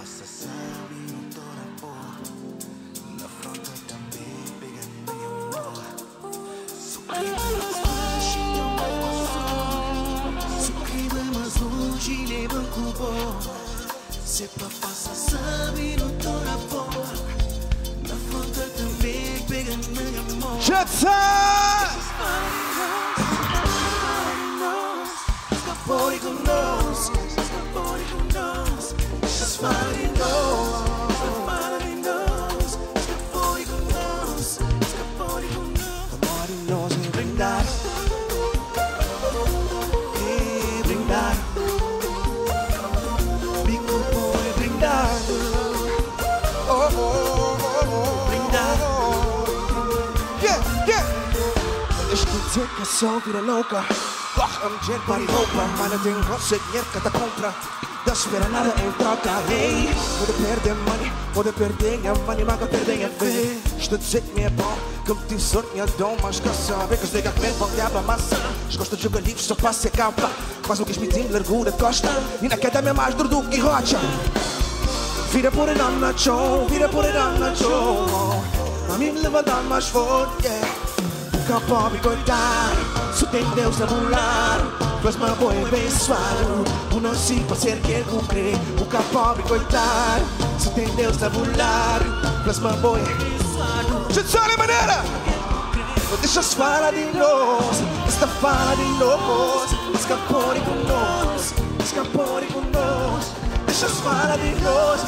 passa, sabe, não tô na boa. Na fronta também pega na minha mão. Sucrível as coisas chegam mais longe. Sucrível mais longe, nem banco bom. Se pra passa, sabe, não tô na boa. Na fronta também pega na minha mão. Escapou com nós, escapou com nós. Just fighting nós, fighting nós. Escapou com nós, escapou com nós. Amor em nós é brindar, brindar. Bico bom é brindar, brindar. Yeah, yeah. Deixa de dizer que a ação vira louca. Corre, mulher, para e roupa. Mana tem você, dinheiro que tá contra. Não espera nada em troca. Hey, pode perder money, pode perder a money, mas que perder a fé. Estou a dizer que me é bom, que me tem sorte, minha dom. Mas que sabe que os nega comer pão de aba massa. Gosto de jogar livre, só para ser capa. Quase um guismitinho, largura de costa. E na queda é mais duro do que rocha. Vira por aí na show, vira por aí na show. A mim me leva a dar mais forte, yeah. Nunca pobre coitado, só tem Deus a burlar. Plasma boi abençoado, o não se pode ser que cumprir. Nunca pobre coitado, só tem Deus a burlar. Plasma boi abençoado. Gente, olha a maneira! Não deixa-se falar de nós, esta fala de nós. Escapou com nós, escapou com nós. Deixa-se falar de nós,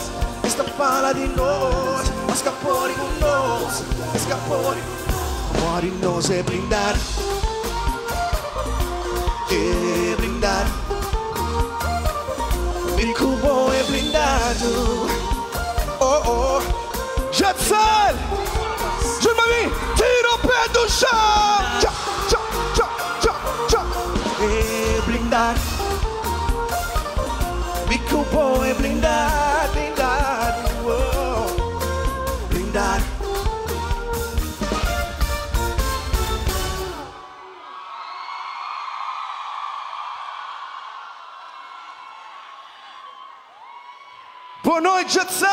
esta fala de nós. Escapou com nós, escapou com nós. Amor em nós é brindar, é brindar. Bico bom é brindado. Oh, oh. Jetson! Jura pra mim, tira o pé do chão. Tchau, tchau, tchau, tchau, tchau. É brindar. Bico bom é brindar, brindar. Oh. Brindar. Boa noite, Jetson!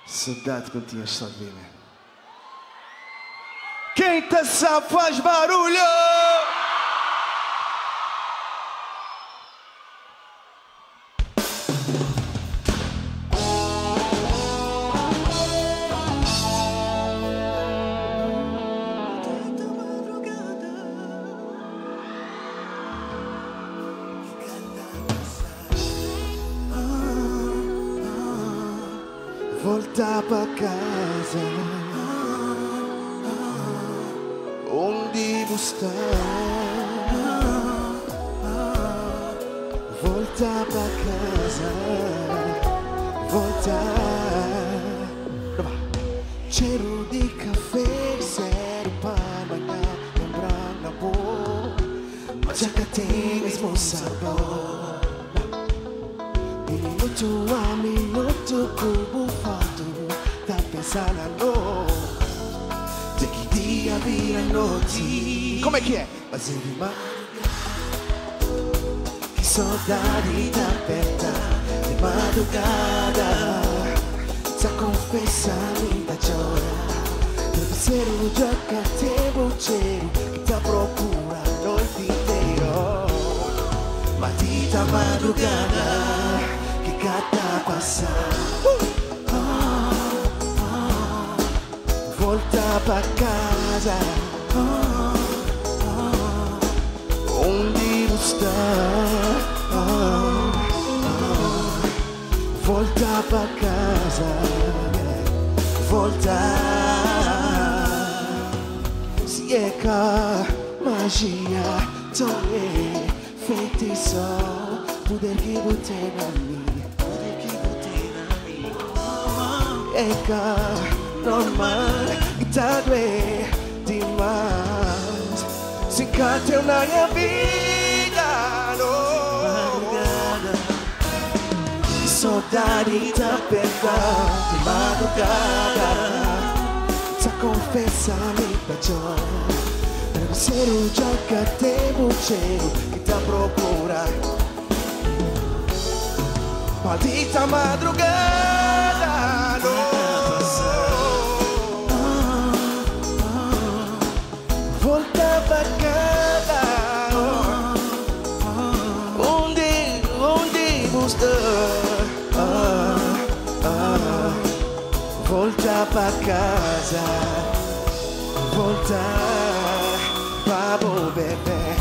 Saudade que eu tinha só de mim, né? Quem tá sabe faz barulho! Voltar pra casa, onde você voltar pra casa, voltar. Cheiro de café, zero para manhã, lembrar na boa, mas já que tem mesmo sabor. Minuto a minuto, cubo fato, tá pensando de que dia vira noite. Como é que é? Mas ele que saudade tá perto de madrugada. Só confessa, linda chora. Deve ser o dia que tem o cheiro que tá procurando a noite inteira. Matita madrugada que cada passar. Volta pra casa, onde está? Volta pra casa, volta. Se é que magia, sonhei, feitiço, poder que botei na mim, poder que botei na mim. É que normal, e tá doendo demais. Se encanteu na minha vida, madrugada. Que saudade tá perto de madrugada. Só confessa, me pediu. Deve ser o dia que tem o cheiro que tá procurando maldita madrugada, no. Volta pra casa, onde você volta pra casa, volta pra bom bebê.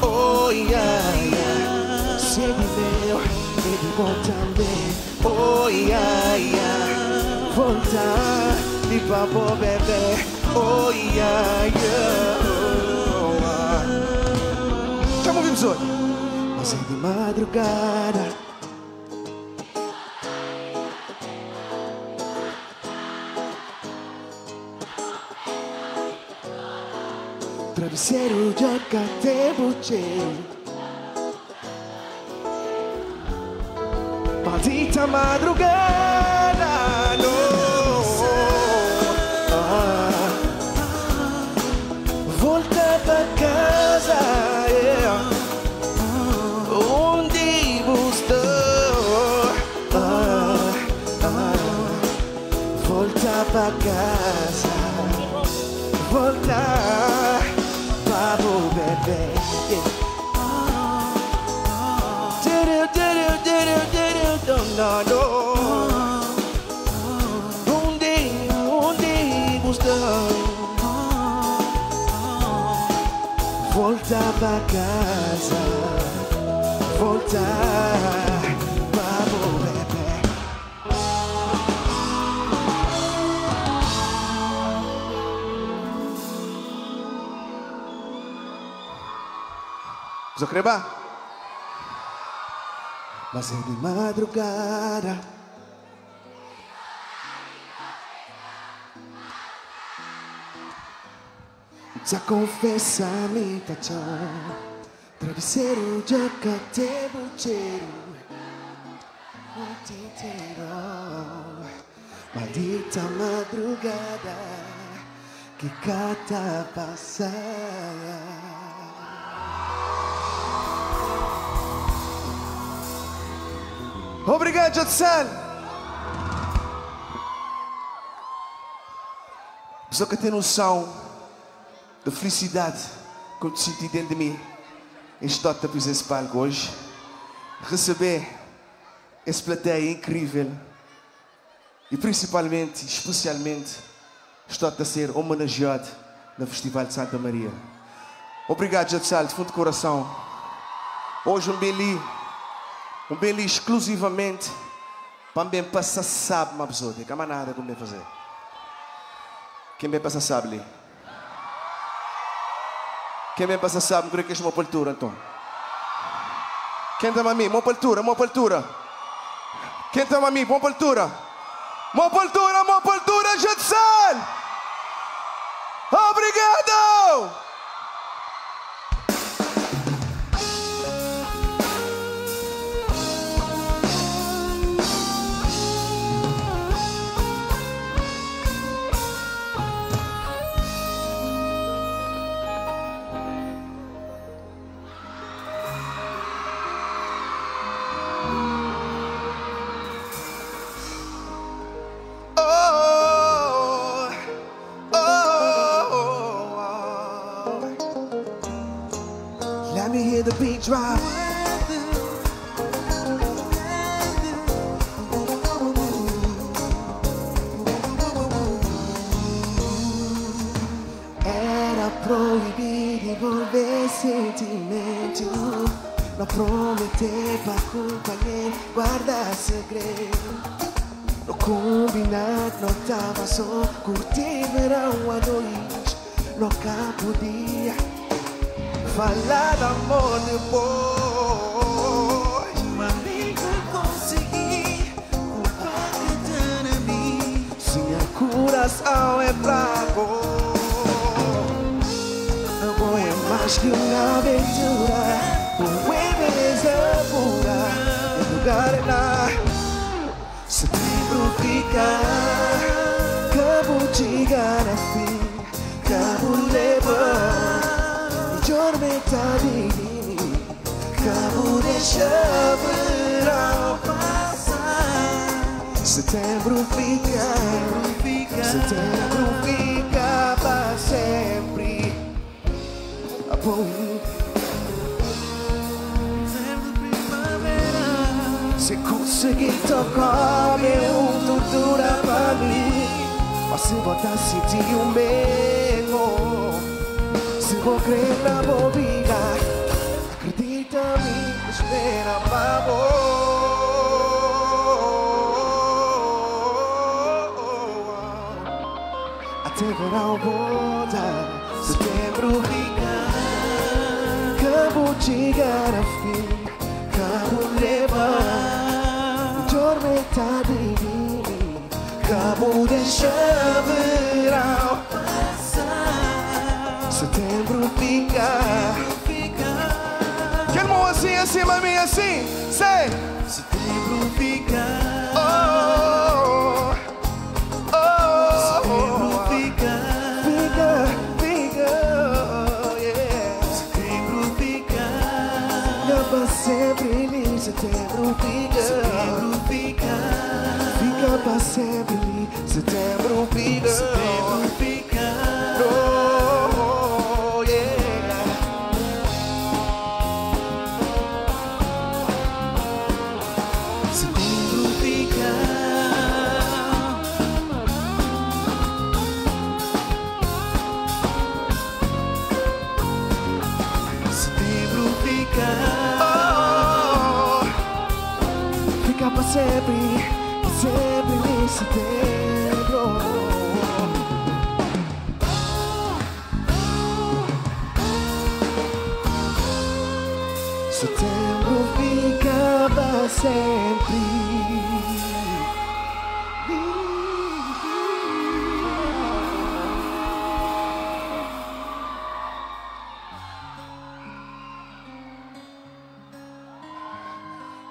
Oh, yeah, yeah. Sei de meu, e de bom também. Oh, yeah, yeah. Volta de pra bom bebê. Oh, yeah, yeah. Chama o visor. Mas é de madrugada. Travesseiro joga até bucheiro. Maldita madrugada, no. Volta pra casa, yeah. Onde você volta pra casa, volta pra o bebê. No, no. Onde você volta pra casa, volta pra o bebê. Zokreba? Mas é de madrugada. Já confessa me tachão. Travesseiro joga até bucheiro. Noite inteira. Maldita madrugada que cata passar. Obrigado, Judson. Só que tem noção da felicidade que eu senti dentro de mim. Estou a pisar esse palco hoje. Receber esse plateia incrível. E principalmente, especialmente, estou a ser homenageado no Festival de Santa Maria. Obrigado, Judson, de fundo de coração. Hoje um beli exclusivamente para bem passar sabe uma pessoa. Não há nada como fazer. Quem bem passa sabe ali? Quem bem passa sabe, creio que é uma paltura, então. Quem está a mim? Uma paltura. Quem está a mim? Uma paltura, Judson! Obrigado! Let me hear the beat drop. Era proibido envolver sentimento. Não prometer pra companheiro guardar segredo. No combinado não tava só curtir verão à noite. Nunca podia falar de amor depois. Mas nunca consegui culpar cada mim. Se a coração é fraco, amor é mais que uma aventura. O é beleza pura, é lugar lá. Se tempo ficar, cabo chegar a fim, cabo levar. Tormenta de mim, cabo deixa verão passar. Setembro fica, setembro fica para sempre. Se conseguir tocar meu tudo pra mim, mas se botar sentir o mesmo, se vou crer na bobiga, acredita em mim, espera pra até verão voltar. Setembro fica, acabo de chegar a fim, acabo de levar tormenta de mim, acabo de deixar verão passar. Setembro fica. Quer mão assim, assim, mami, assim? Sei. Setembro fica. Oh, oh, oh. Setembro fica. Fica, fica, yeah. Setembro fica. Fica pra sempre, setembro fica. Setembro fica. Fica pra sempre, setembro fica. Setembro fica. Oh, yeah. Setembro fica. Setembro fica. Oh, fica pra sempre em setembro. Setembro fica pra sempre.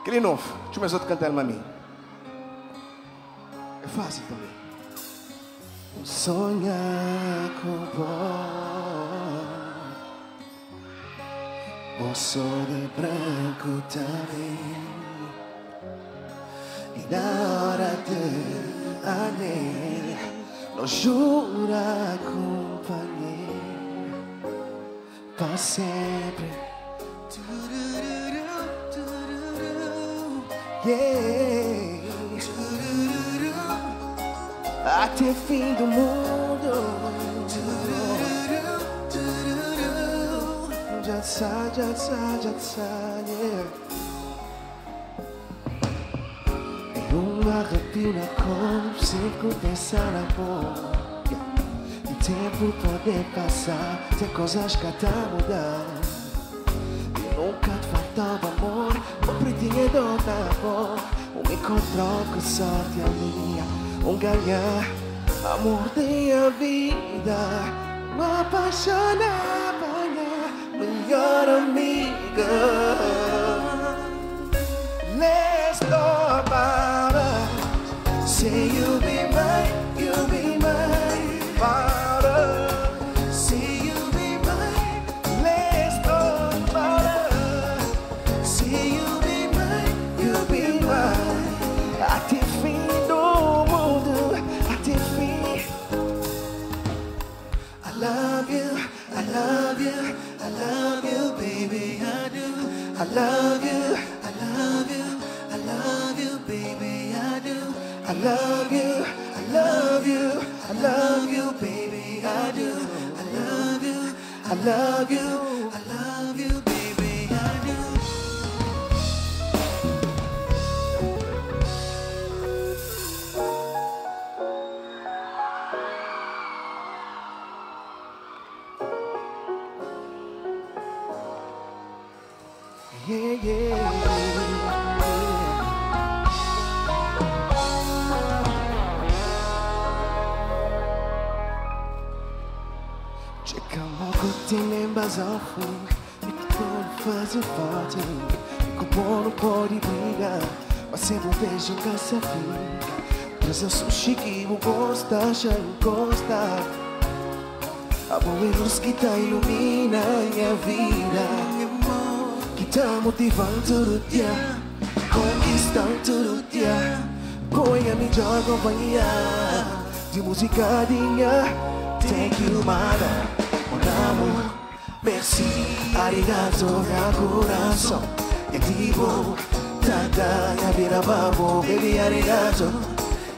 Aquele novo, deixa eu mais outro cantar, mami. É fácil também. Sonhar com o sol de branco também. E na hora de anel, nos jura companhia para sempre. Yeah. Até fim do mundo. Já sai, yeah. E arrepio na cor, sinto pensar na boca. E tempo pode passar, tem coisas que até mudar. E nunca te faltava amor, um pretinho do amor. Encontrou com sorte a minha, ganhar amor da vida, uma apaixonada, melhor amiga. Let's talk about us. Say you'll be mine, you'll be mine, about us. Say you'll be mine. Let's talk about us. Say you'll be mine, you'll be mine. Até fim do mundo, até fim. I love you, I love you, I love you, baby, I do. I love you, I love you, I love you, baby, I do. I love you, I love you, I love you, baby, I do. I love you, I love you, I love you, baby, I do. Yeah, yeah. Chegamos a cortina em basafo, e que pode fazer falta. E que o bom não pode brigar, mas sempre um beijo que se fica. Mas eu sou chique, o gosta, já encosta. A boa luz que tá ilumina minha vida, que tá motivando todo dia, conquistando todo dia. Põe a melhor companhia de musicadinha. Thank you, mano, mon amor. Merci, arigato, meu coração. É tipo, tata, minha vida, babo, baby, arigato.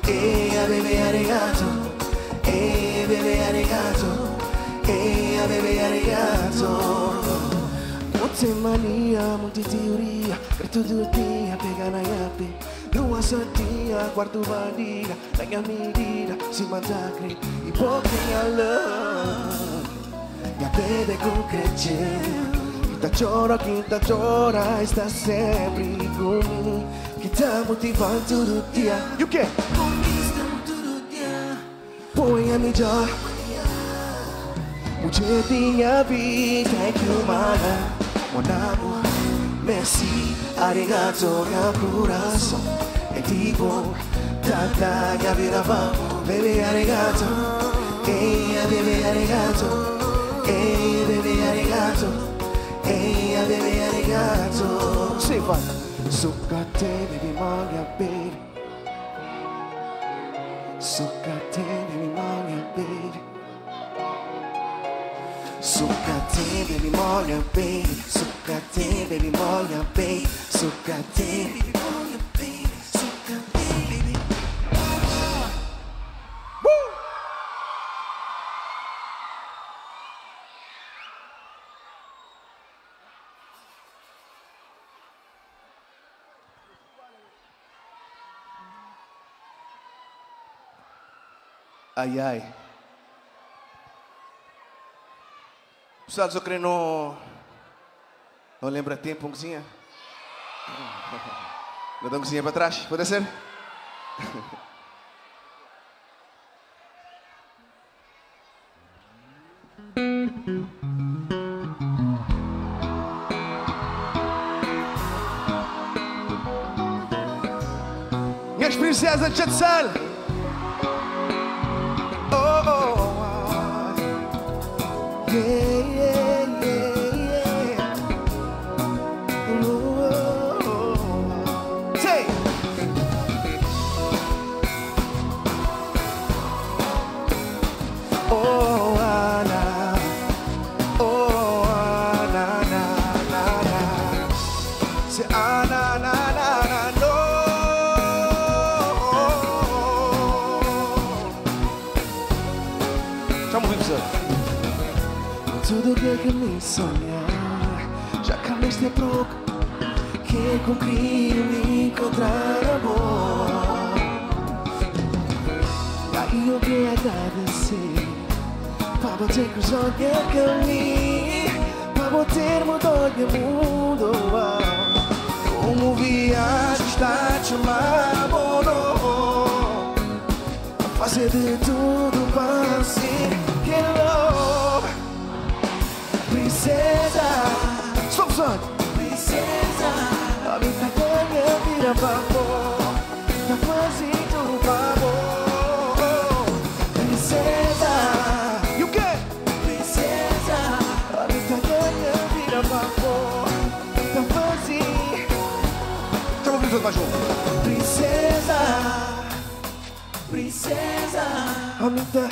Baby, arigato. Baby, arigato. Baby, arigato. Muita mania, muita teoria, per todo dia pegar na yape. Numa santinha, quarto bandiga, na minha medida, se massacre e pouquinha love. Minha baby concrete, quinta chora, está sempre comigo. Que tá motivando todo dia. E o quê? Conquistando todo dia. Põe a melhor. Mujhetinha vida, thank you, mana, mon amor. Merci, arigato, meu coração. É tipo, tata, minha vida, vamos, baby, arigato. Baby, arigato. Baby, arigato. Baby, arigato. Say what? Sucate, baby, manga, baby. Sucate, baby, manga, baby. Sucate, baby, molha bem. Sucate, baby, molha bem. Sucate, baby, molha bem. Sucate, baby. Ai, ai. Pessoal, só querendo não lembra tempo, cozinha? Não dá cozinha para trás, pode ser? Minhas princesas de Chatsal. Tudo que me sonhar, já cambiaste pouco, que concrio me encontrar amor. Aí eu quero agradecer, para você cruzar o caminho, para você mudar o mundo. Como viagem está te amando, fazer de tudo para ser que love. Princesa, stop son. Princesa, a vida ganha vira favor, tá quase tudo favor. Princesa, e o quê? Princesa, a vida ganha vira favor, tá quase. Chama o Princesa mais junto. Princesa, princesa, a vida.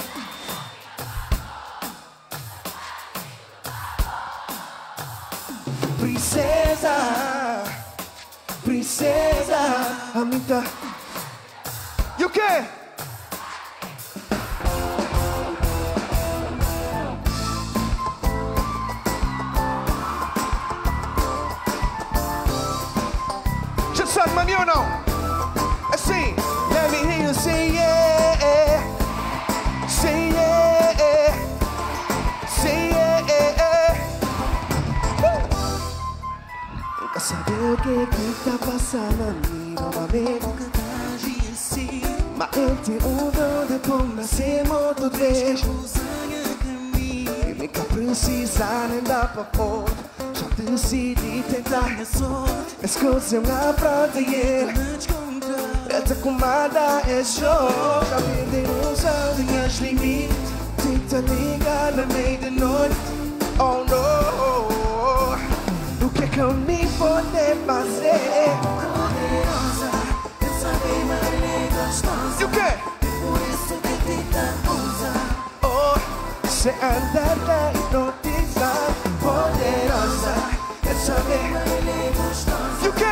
Princesa, princesa, amita. E o quê? Já sabe, maninho ou não? Assim, let me hear you say yeah, say yeah, say yeah. Nunca saber o que tá passando a mim novamente. Mas ele tem dom de por nascer muito desde. E nunca precisa nem dar pra fora. Já decidi tentar. As coisas na frente e ele. Essa comanda é show. Já perderam os minhas limites. Tenta ligar na meia da noite. Oh no. O que que eu me poder fazer? Poderosa, essa bem maneira. Você anda na hipnotiza poderosa. É saber e o quê? É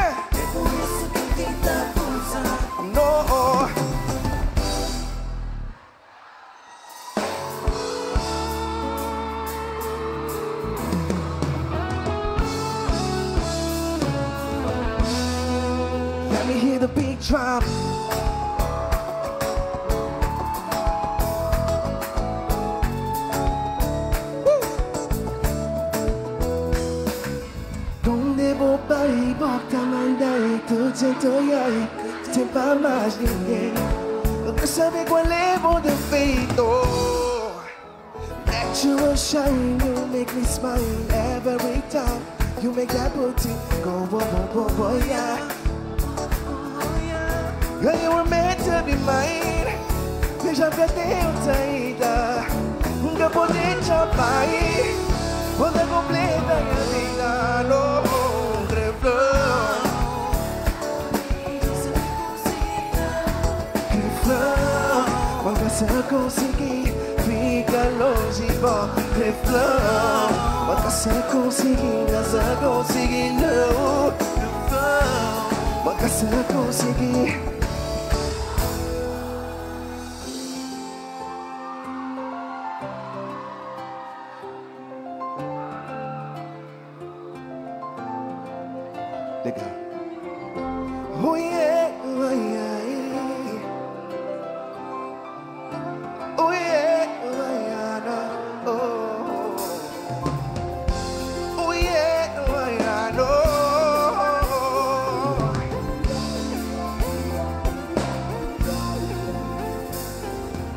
por isso que tenta pulsar. No. Let me hear the beat drop. Bobay, bota mandai, tu sentoiai, tem pra mais ninguém. Eu quero saber qual é o defeito. Natural shine, you make me smile every time. You make that booty go, yeah. Girl, you were meant to be mine. Veja pra Deus ainda. Nunca poder te amar. Toda completa minha vida, no. Quando você conseguir, fica longe, bom, reflão. Quando você conseguir, você conseguir, não. Quando você conseguir. Legal. Oh yeah, oh yeah, oh yeah, oh yeah, no. Oh yeah, oh yeah, no.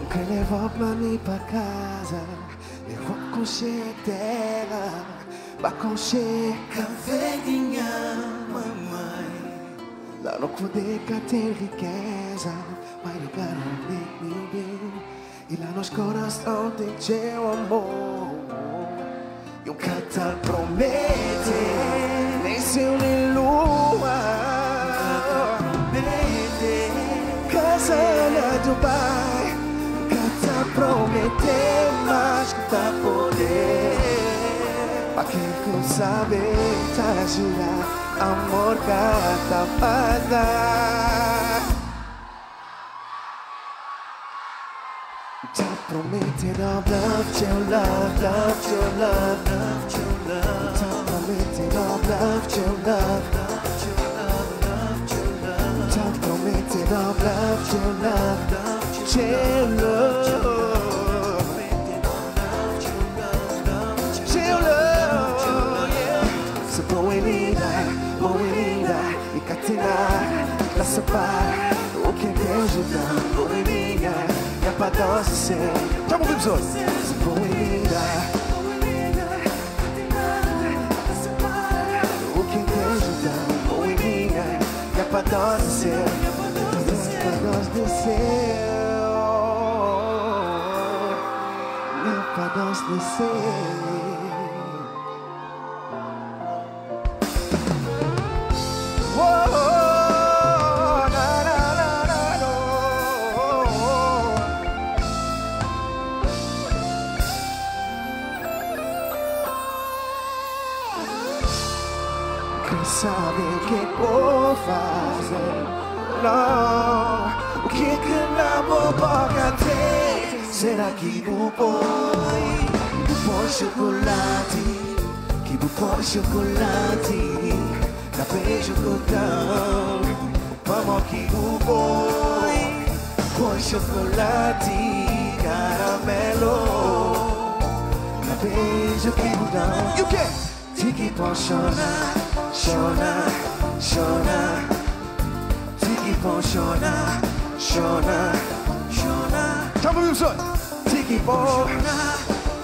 Quer levar pra mim pra casa, eu vou concher dela, vai concher café minha mamãe. Lá no Codeca tem riqueza, vai lugar onde ninguém. E lá nos corações tem teu amor. E um cantar promete, nem céu nem lua. Promete, casa na Dubai. Cantar promete, mas que tá poder. Pra quem não sabe te ajudar. Amor catafada. Te prometido love your love, love your love, love your love. Te prometido love your love, love your love, love your love. Te prometido love your love, love your love. Your love, yeah. So boa e linda, e catina, classe par, o que Deus dá, boa e linda, é pra nós ser. Já ouvimos os outros. So boa e linda, o que Deus dá, boa e linda, é pra nós ser. É pra nós descer, é pra nós descer. Sabe o que vou fazer? Não, o que na boca tem? Será que vou põe? Põe chocolate, que põe chocolate, na beijo cotão. Vamos que põe chocolate, caramelo, na beijo que cotão. E o que? Tiki pon chorar. Shona, Shona, Tiki pon Shona, Shona, Shona. Tamo juntos, Tiki pon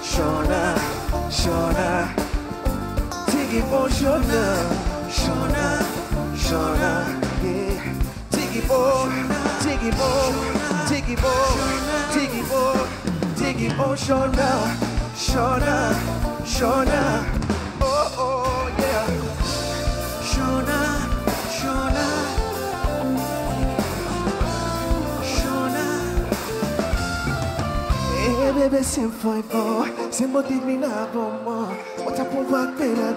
Shona, Shona, Tiki pon Shona, Shona, Shona. Tiki pon, Tiki pon, Tiki pon, Tiki pon, Tiki pon Shona, Shona, Shona. Oh oh yeah. Shona, Shona, Shona. Hey baby, sempre foi bom. Sempre tive na bomba, outra pomba que na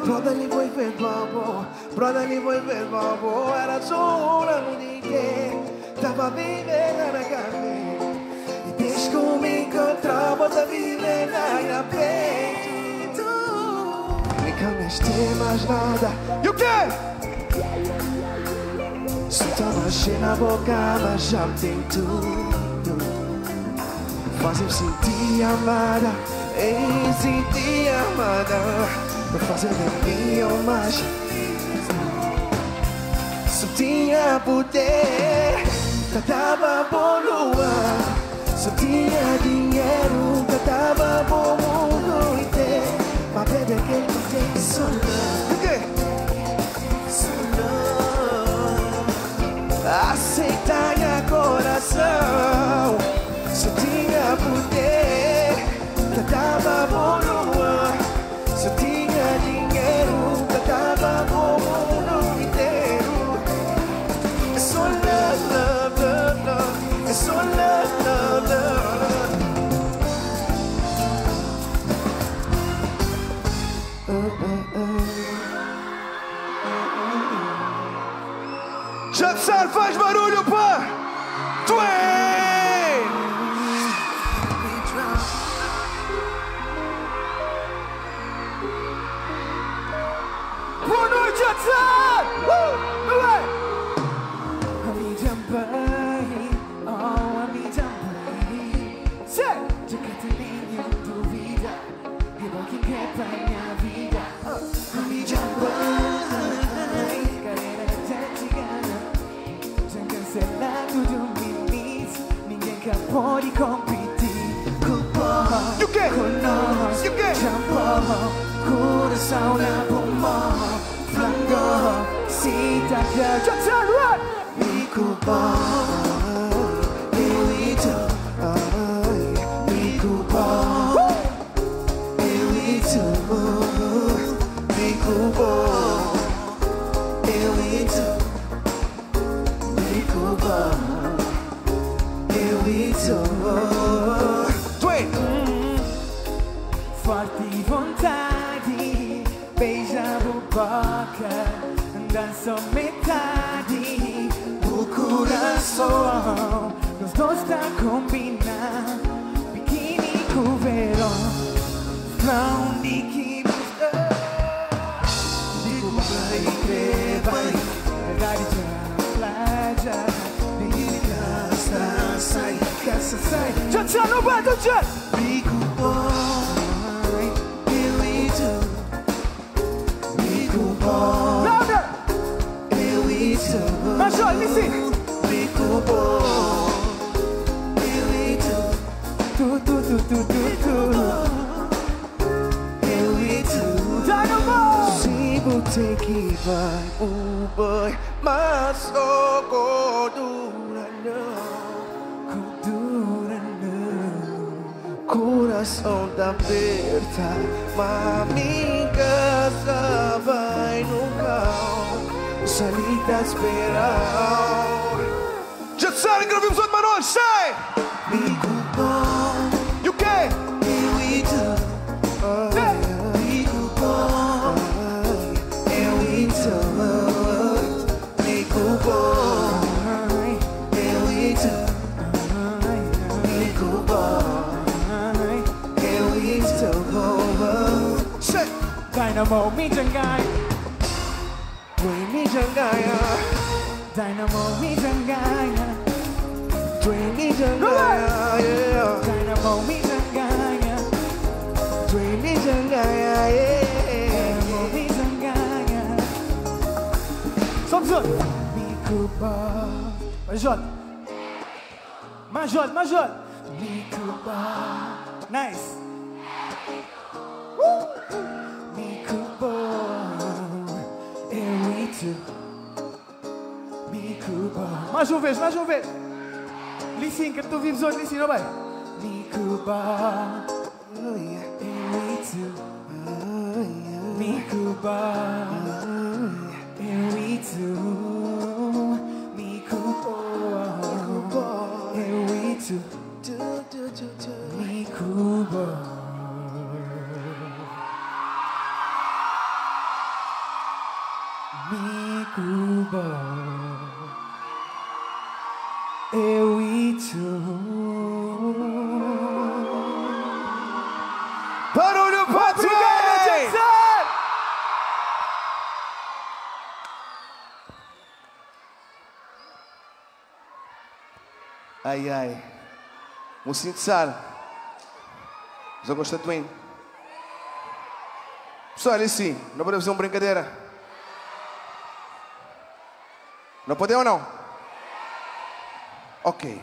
Brotherly boy ver babo, brotherly boy ver babo. Era só uma noite, tava vivendo na carne. E desde que me encontrava, tava vivendo na peito. Me canestei mais nada. E o quê? Só tava cheio na boca, mas já tem tudo. Faz-me sentir amada, sentir amada. Pra fazer de mim mais. Só tinha poder, tava bom lua. Só tinha dinheiro, tava bom mundo inteiro. Mas baby, que não tem só love. Só love. Aceita minha coração. Só tinha poder, tava bom lua. Só tinha dinheiro, tava bom mundo inteiro. É só love, love, love, love. É só love, love, love. Jackson, faz barulho, pá! Boa noite, Jackson! Ami também, oh ami também. Sei! De que tem nenhum dúvida, e bom que quer pra minha vida. Ami também, carreira até chegada. Já cancelado do limite, ninguém cá pode competir. Cupom, E o quê? conosco, E o quê? shampoo, coração na pulmão, flango, cita que Jackson, run! me cupom, eu e tu, me cupom, eu e tu, me cupom, eu e tu, me cupom, eu e tu. Forte vontade, beija a boca, dança metade, o coração, nós dois tá combinando, biquíni com verão, pra onde que nos dá, digo vai, verdade já, playa, vem caça, sai, Jackson, no battle, Jack! bico bom. Louder! Eu e tu, Major, listen! bico bom. Eu e tu, tu. Eu e tu, Dynamo! se você que vai, Boy, mas só gordura não. Coração da aberta, mami, casa vai no carro, salida esperar. Já sabe que ouvimos outro mano, sai! bico bom. E o quê? Eu e tu, bico bom. Eu e tu, bico bom. Eu e tu, bico bom. Eu e tu, Say! Dynamo me jangai, Dream me jangaya, Dynamo me jangai, dream me jangaya, yeah. Dynamo me jangai, Dream me jangaya, yeah. Dynamo me jangai. Stop, stop. Bico bom. Major. Bico bom. Nice. Bico bom. Eu e tu. Bico bom. Mais uma vez. Licinho, que tu vives hoje, Licinho, não vai? Bico bom. Eu e tu. Bico bom. Eu e tu. Bico bom. Eu e tu. Bico bom. Me Cuba, eu e tu. Barulho pra tu! Ai, ai. Mocinho de Sara. Já gosta de Twin. Pessoal, olha assim. Não podemos fazer uma brincadeira. Não podemos ou não? Ok.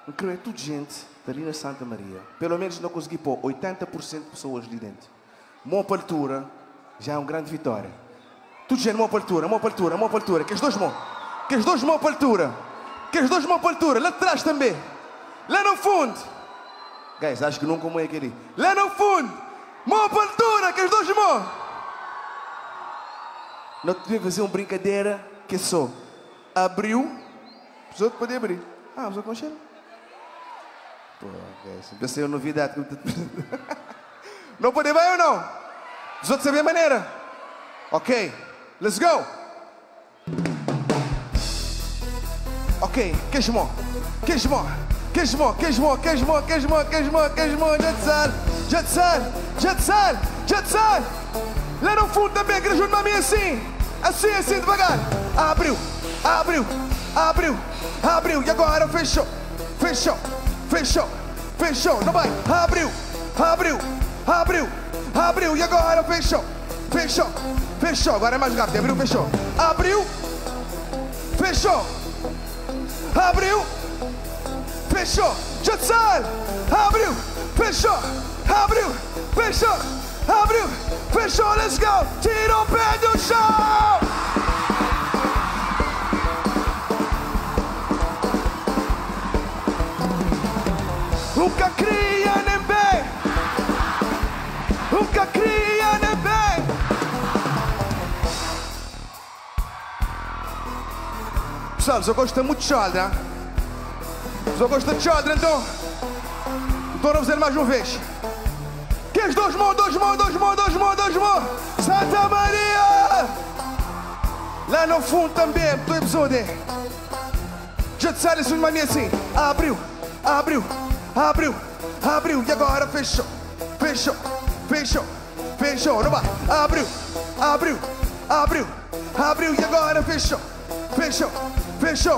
Eu creio tudo gente dali na Santa Maria. Pelo menos não consegui pôr 80% de pessoas ali dentro. Mão para a altura já é uma grande vitória. Tudo gente, mão para a altura, mão para a altura, mão para a altura. Que as duas mãos. Que as duas mãos para a altura. Que as duas mãos para a altura. Lá de trás também. Lá no fundo. Guys, acho que nunca como é aquele. Lá no fundo. Mão para a altura. Que as duas mãos. Não te devia fazer uma brincadeira que é só. Abriu. Os outros podem abrir. Ah, os outros não cheiram. Pô, guys. Pensei uma novidade. Não pode vai ou não? Os outros sabem a maneira. Ok. Let's go. Ok, queijo-mo, queijo-mo, queijo-mo, queijo-mo, queijo-mo, queijo-mo, queijo-mo, queijo-mo, já-te-sar. Lá no fundo também, que ajuda a mim assim, assim, devagar. Abriu, e agora fechou, não vai. Abriu, e agora fechou, agora é mais rápido, abriu, fechou, já-te-sar, abriu, fechou, let's go, tira o pé do chão. Nunca cria nem bem, Pessoal, eu gosto muito de chaldra. Eu gosto de chaldra, então vou fazer mais uma vez. Que as duas mãos. Santa Maria. Lá no fundo também, do episódio. Já te sai isso de mania assim. Abriu. E agora fechou. Não vai. Abriu. E agora fechou.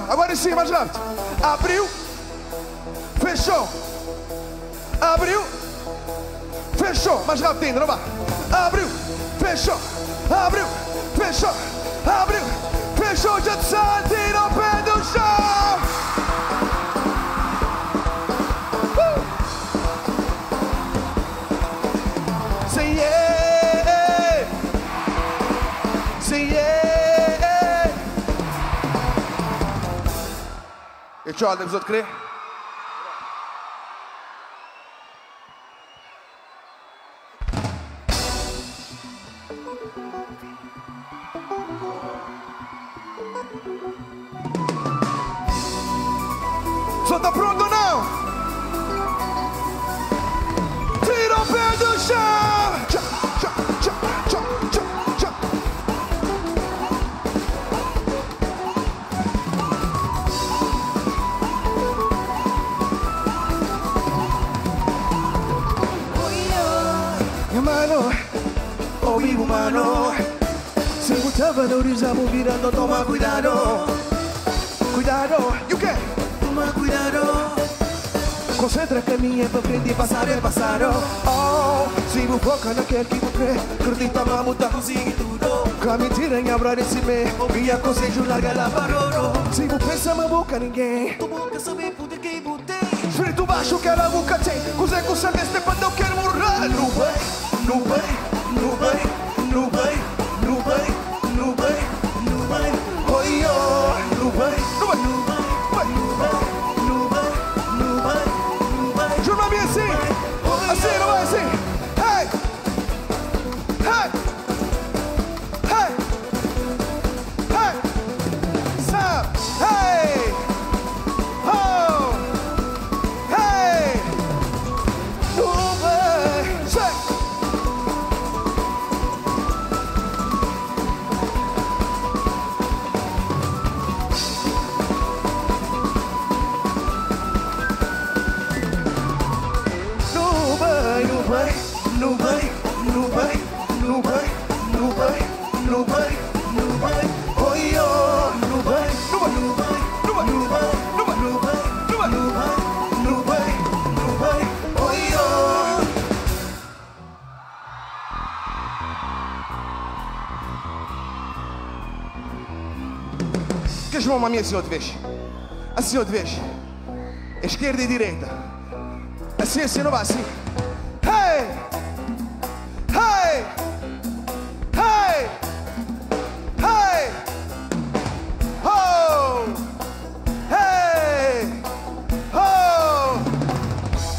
Agora sim, mais rápido. Abriu. Fechou. Mais rápido ainda, não vai. Abriu. Fechou. Já te sai, tira o pé do chão. Say yeah. E tchau, devemos outro crer. Só tá pronto ou não? Tira o pé do chão. Tchau. Amigo mano, se você valorizamos virando, toma cuidado. E o quê? Toma cuidado. Concentra que a minha é pra frente e passar é passado. Oh, se me foca naquele que você acredita, vamos mudar tudo. Com a mentira em abrir esse meio, minha conselho larga lá parou. Se me pensa, não boca ninguém. Tu boca sabe por que botei. Espírito baixo que ela boca tem. Cusé com sangue, este pão eu quero morrer. No bem. Oi, no bem. Juro me assim, não vai assim. Hey. Stop. Hey. Oh. Hey. No bem. Say. que as mãos a mim assim outra vez. Assim outra vez. Esquerda e direita. Assim, assim, não vai assim. Hey! Hey! Hey! Hey! Oh! Hey! Oh!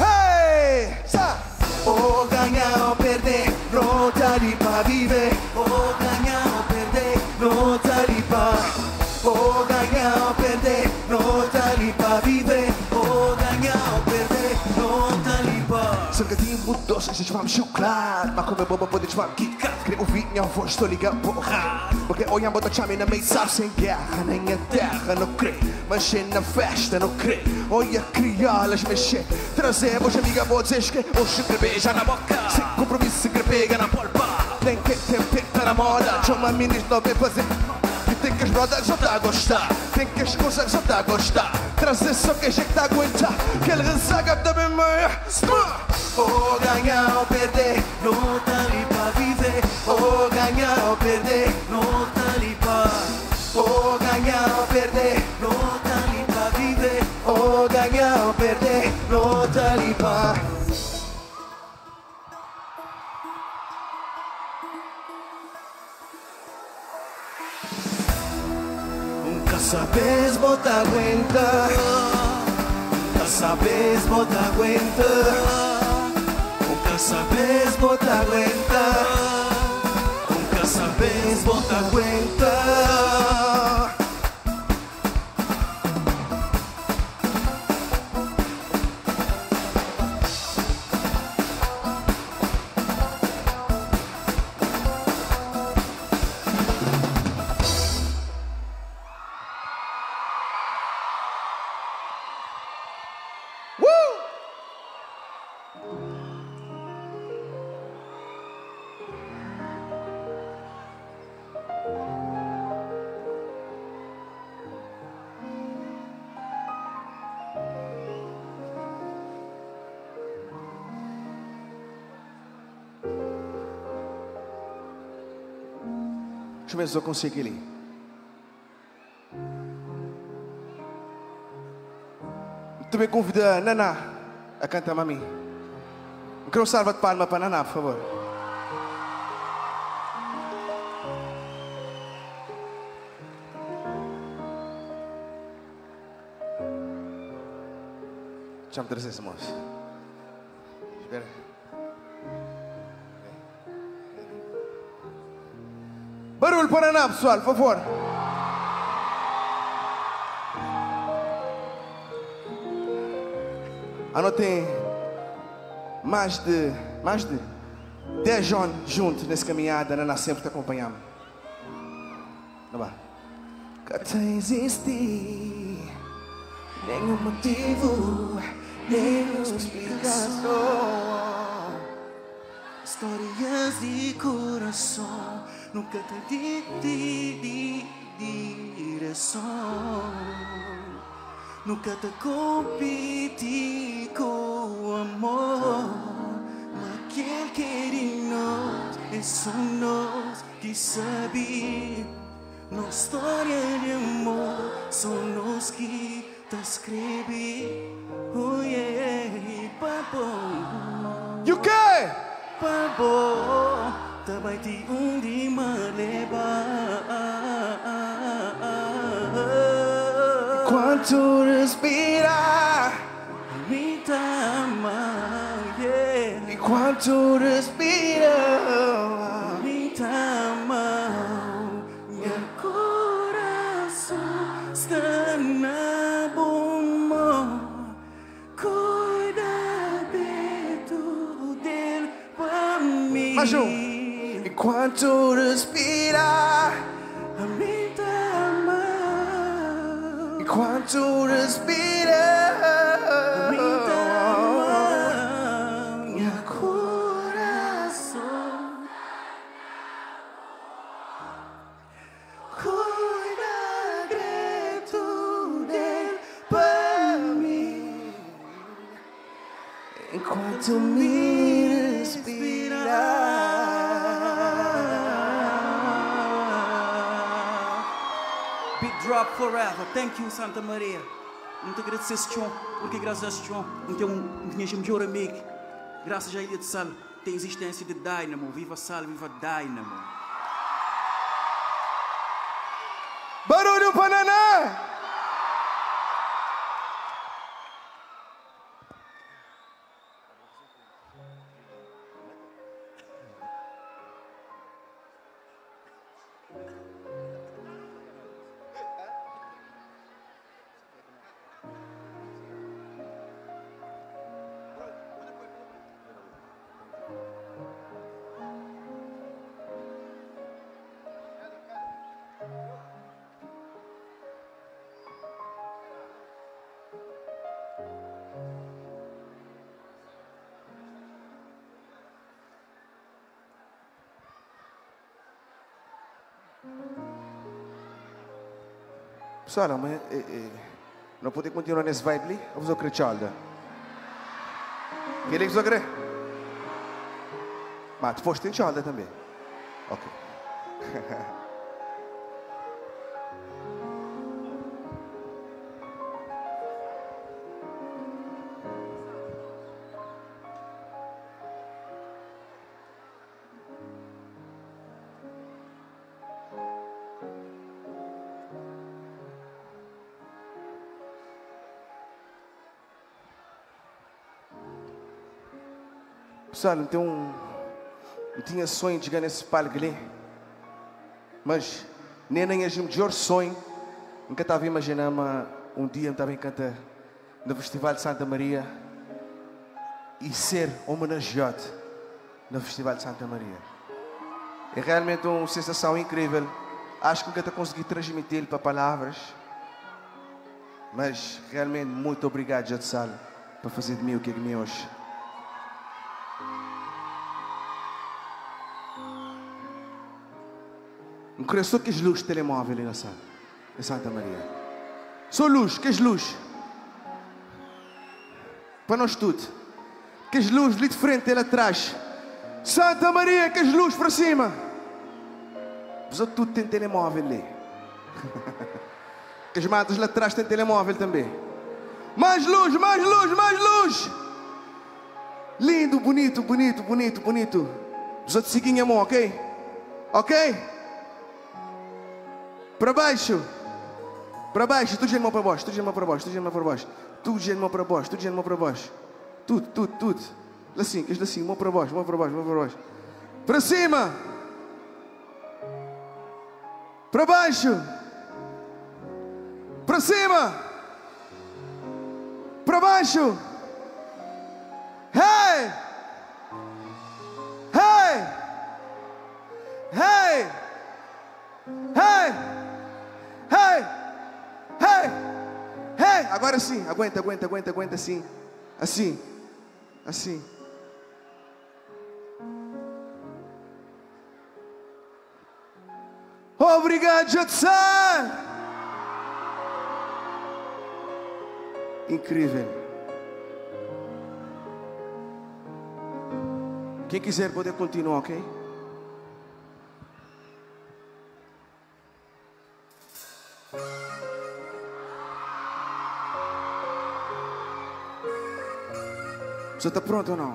Hey! Sa! Ou ganhar ou perder, não tá ali pra viver. Ou ganhar ou perder, não tá ali pra. Ou ganhar ou perder, não tá ali pra viver. Ou ganhar ou perder, não tá ali pra. Sangadinho mudou, se a gente vai chocolate. Mas como é boba, pode te Kit Kat. Queria ouvir minha voz, estou ligado por rádio. Porque olha, bota chame na meio, sabe, sem guerra. Nem a terra, não crê. Mas na festa, não crê. Olha, criá-las, mexer. Trazer, boa amiga, vou dizer que hoje que beija na boca. Sem compromisso, que pega na polpa. Tem que ter na moda. Chama ministro, não vem fazer. Tem que as brothers só tá a gostar. Tem que as coisas só tá a gostar. Trazer só que a gente tá a aguentar. Que ele rezaga também meia. Ou ganhar ou perder, não tá ali pra viver. Ou ganhar ou perder, não tá ali pra. Ou ganhar ou perder, não tá ali pra viver. Ou ganhar ou perder, não tá ali pra. Nunca sabes, bota aguenta. Nunca sabes, bota aguenta. Nunca sabes, bota aguenta. Nunca sabes, bota aguenta. Deixa eu ver se eu consigo ali. Tu me convida Naná a cantar a mim. Eu quero salva de palma para Naná, por favor. Deixa-me trazer essa moça. Espera. Barulho para Naná, pessoal, por favor. Anotem mais de 10 anos juntos nessa caminhada. Naná sempre te acompanhamos. Não vai. Que tem existir nenhum motivo, nenhuma explicação. Histórias de coração nunca te di direção. Nunca te competi com amor. Mas quem quer em nós é só nós que sabe. Nossa história de amor são nós que te escreve. Oh yeah, papo. E o quê? Papo, também te de me levar. Enquanto respirar, me ama, yeah. Enquanto respirar, me ama. Meu coração está na bomba. Cuida perto dele pra mim. Mais um. Enquanto respirar, me ama. Enquanto respira, me ama. Meu coração cuida direito dele pra mim. Enquanto me respirar. Big Drop forever. Thank you, Santa Maria. Muito agradecer, Senhor, porque graças a Senhor, não tinha melhor amigo. Graças a Ilha de Sal, tem a existência de Dynamo. Viva Sal, viva Dynamo. Barulho para Naná! Pessoal, mas não pode continuar nesse vibe ali? Ou vou querer chalda? Queria que vou querer? Mas depois tem chalda também. Ok. Pessoal, então, eu tinha sonho de chegar nesse palco ali, mas nem é o melhor sonho. Nunca estava imaginando um dia eu estava a cantar no Festival de Santa Maria e ser homenageado no Festival de Santa Maria. É realmente uma sensação incrível. Acho que nunca consegui transmitir para palavras, mas realmente muito obrigado, Jatsal, por fazer de mim o que é de mim hoje. Não queria só que as luzes de telemóvel ali na sala, em Santa Maria. Só luz, que as luzes. Para nós tudo. Que as luzes ali de frente e lá atrás. Santa Maria, que as luzes para cima. Mas tudo tem telemóvel ali. Que as matas lá atrás têm telemóvel também. Mais luz, mais luz, mais luz. Lindo, bonito, bonito, bonito, bonito. Os outros seguem a mão, ok? Ok? Para baixo, tudo de mão para baixo, tudo de mão para baixo, tudo de mão para baixo, tudo de mão para baixo, tudo de mão para baixo, tudo, assim, assim, mão para baixo, mão para baixo, mão para baixo, para cima, para baixo, para cima, para baixo, hey, hey, hey, hey. Hey! Hey! Hey! Agora sim, aguenta assim. Assim. Assim. Obrigado, Jatsal! Incrível. Quem quiser poder continuar, ok? Você está pronto ou não?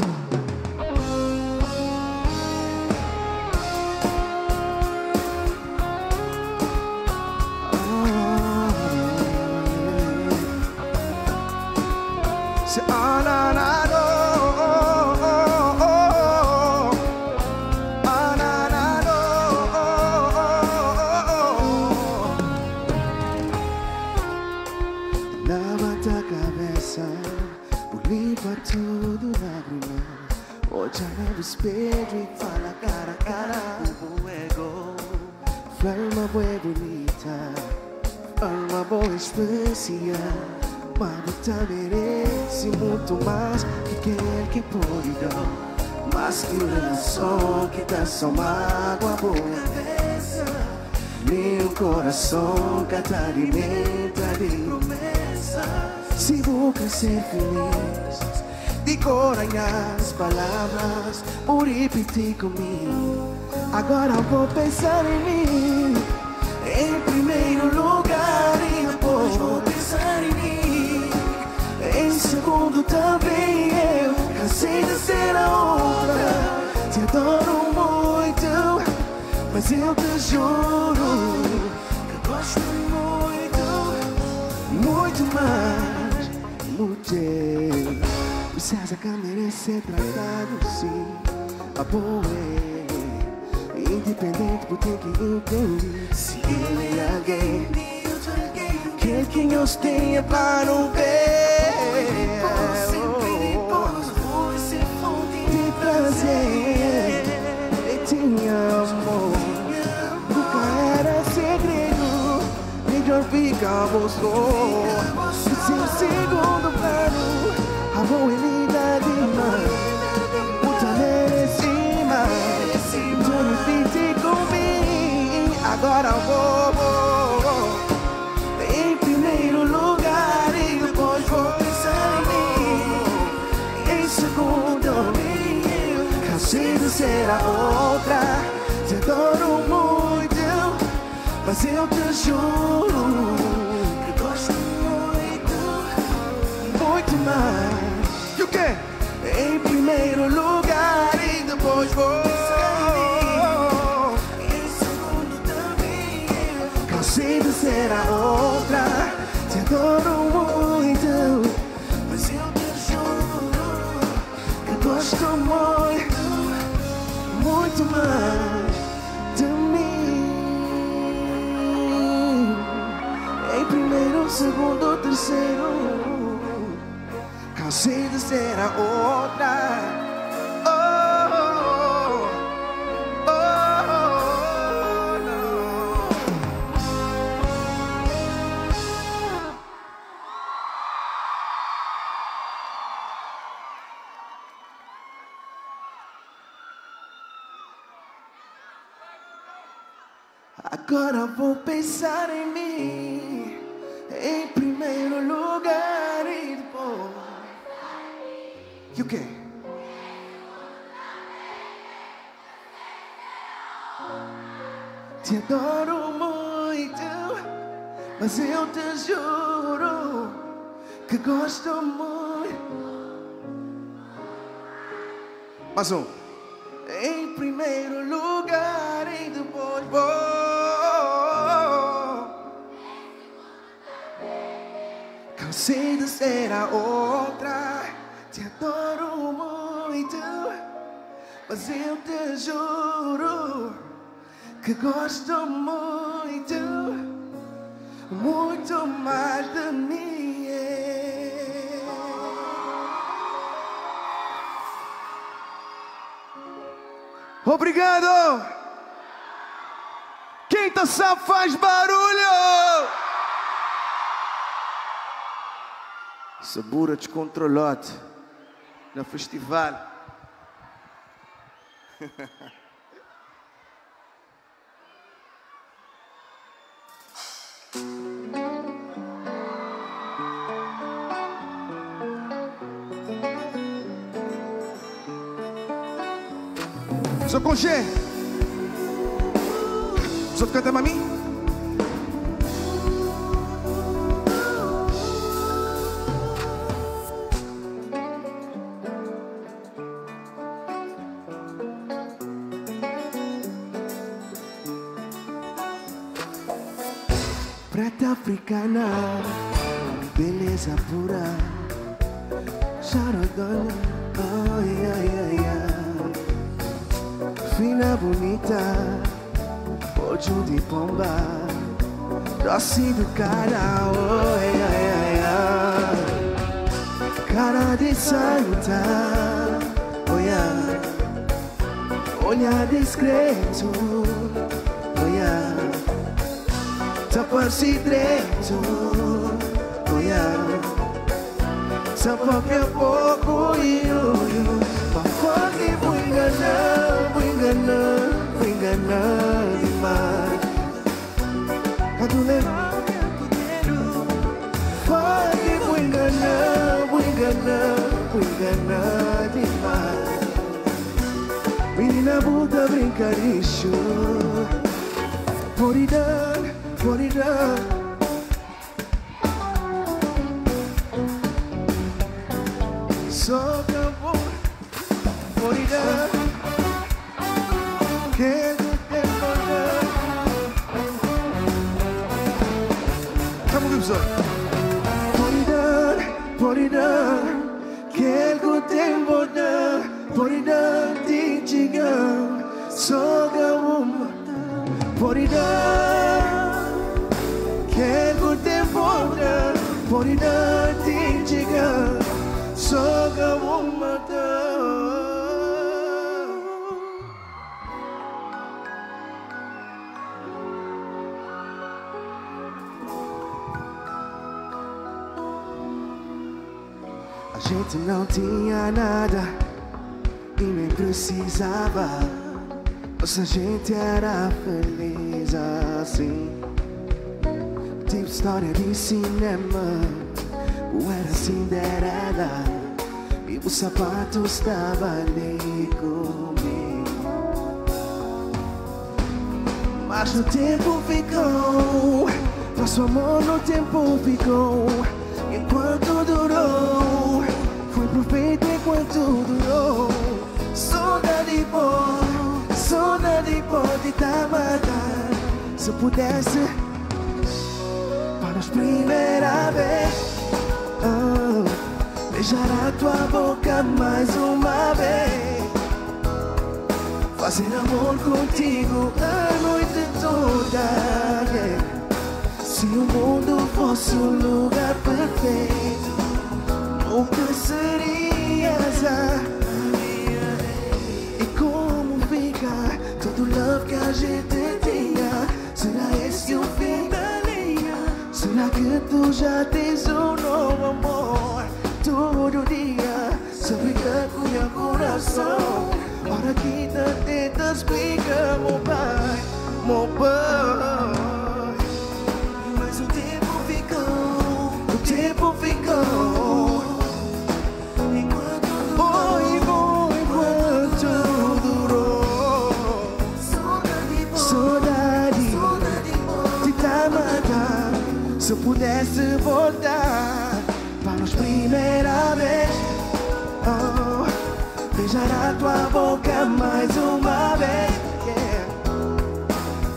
Levanta a cabeça, limpa tudo lágrima. Olha no espelho e fala cara a cara. O ego, forma boa bonita, forma boa especial. Mas você merece muito mais que aquele que pode dar. Mais que uma relação que dá só mágoa boa. Meu coração que te alimenta de promessa. Se vou ser feliz, decorem as palavras por repetir comigo. Agora vou pensar em mim em primeiro lugar. mas eu te juro que gosto muito, muito mais, mulher. Precisa que merece ser tratado, sim, a boa é independente, por ter que entender. Se ele é alguém, quer que nós tenha para não ver. De prazer, e tinha amor, nunca era segredo, melhor ficamos só. Seu segundo plano, a boa é linda demais, muito merece mais. Então repite comigo, agora vou em primeiro lugar e depois vou pensar em mim. Em segundo, cansei de ser a outra, te adoro muito, mas eu te juro que gosto muito mais. E o quê? Em primeiro lugar e depois vou em segundo também. Cansei de ser a outra, te adoro muito, mas eu te juro que gosto muito, muito mais de mim. Em primeiro, segundo, terceiro, cansei de ser a outra. Oh, oh, oh, no. Agora vou pensar em mim, em primeiro lugar e depois. E o quê? Te adoro muito, mas eu te juro que gosto muito. Mais um. Em primeiro lugar e depois vou. Cansei de ser a outra, te adoro muito, mas eu te juro que gosto muito, muito mais de mim. Obrigado! Quem tá sabe faz barulho! Sabura descontrolado no festival. Sou com G. Só tu canta pra mim? Preta africana, beleza pura, charodona, ai, ai, ai, ai. Fina, bonita, beijo de pomba, doce do cara, ai, ai, ai, ai. Cara de santa, olha, olhar discreto, olha. Tapa-se direito, só pouco a pouco eu mas pode vou enganar demais. Quando levar pode vou enganar demais. Menina puta brincaricho, por it up. So come for it up. Can't get Sabe o que pessoal? Put it on, que algo tempo dá. Put it on, teaching soga uma. Put it on, que algo tempo dá. Put it on, teaching soga uma. A gente não tinha nada e nem precisava. Nossa gente era feliz assim. Tipo história de cinema, ou era Cinderela e o sapato estava ali comigo. Mas o tempo ficou, nosso amor no tempo ficou. Enquanto durou, foi perfeito enquanto durou. Saudade pode tá matar. Se eu pudesse, para a primeira vez, beijar a tua boca mais uma vez, fazer amor contigo a noite toda, yeah. Se o mundo fosse um lugar perfeito, nunca serias a minha. E como fica todo o love que a gente tinha? Será esse o fim da linha? Será que tu já tens um novo amor? Todo dia se briga com meu coração. Ora que te tenta explicar, meu pai, meu pai. Mas o tempo ficou. Enquanto durou. Saudade de tá matando. Se eu pudesse voltar para a primeira vez, beijar a tua boca mais uma vez, yeah.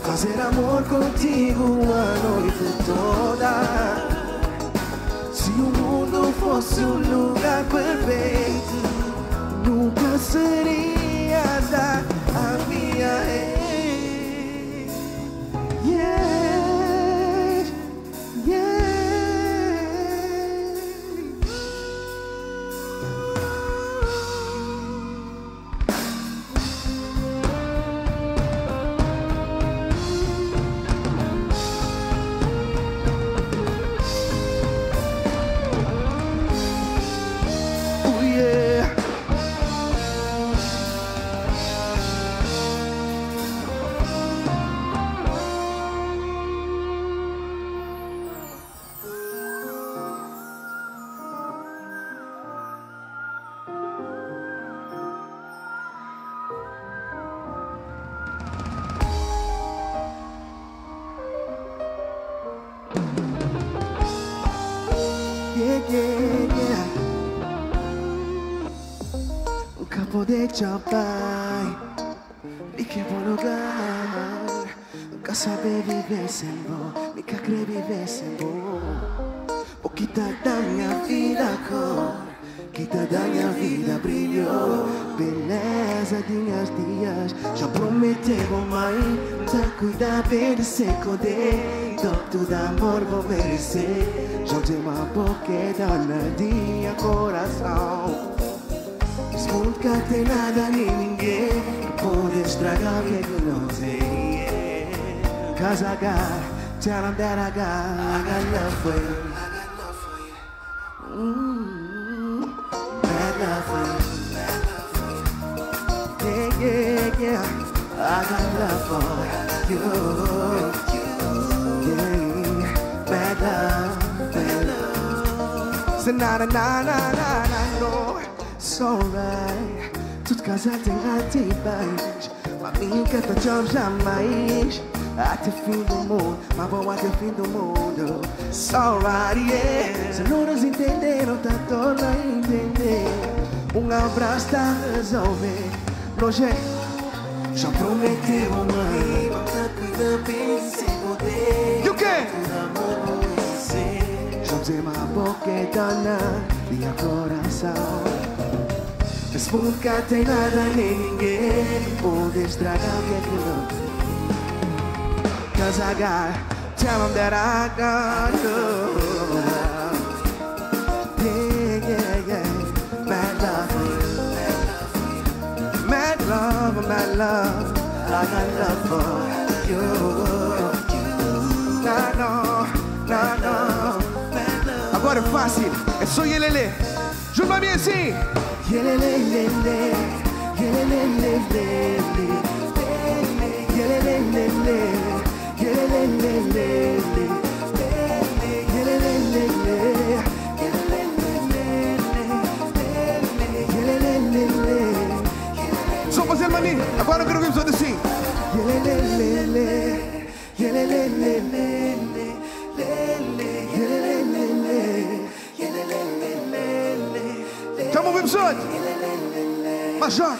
Fazer amor contigo a noite toda. Se o mundo fosse um lugar perfeito, nunca serias a minha ex. Yeah, yeah. Nunca poder pai, e que bom lugar. Nunca saber viver sem bom, nunca crer viver sem bom. O que tá da minha vida cor, que tá da minha vida brilhou. Beleza de minhas dias, já prometeu mãe, tá cuidar bem de se esconder. Tudo amor vou merecer. Já tem uma boqueta na coração. Esse mundo que tem nada nem ninguém pode estragar o que não tem. Cause I got, tell them that I got love for you. Bad love for you. Yeah, yeah, I got love for you. Bad love. Say na na na na na na no. It's alright. Tudo casal tem atibais. Mas mim que tá job jamais. Até fim do mundo, mas vou até fim do mundo. It's alright, yeah. Se não nos entenderam, tá todo a entender. Abraço tá a resolver. Hoje já prometeu mãe. Cuida bem sem poder. E o quê? boca é dona minha coração. Esse mundo cá tem nada nem ninguém pode estragar o que é que não. 'Cause I got, tell them that I got love. Yeah, yeah, yeah. Mad love, mad love, mad love. I got love for you. Nah, no, nah, no. Agora é fácil, é só yelele. Junto pra mim assim. Yelelelele, yelelelele, yelelelele, yelelelele, yelelelele. Só fazendo mani, agora eu quero ouvir os assim. Yelelelele, yelelelele, come on, episode. Major.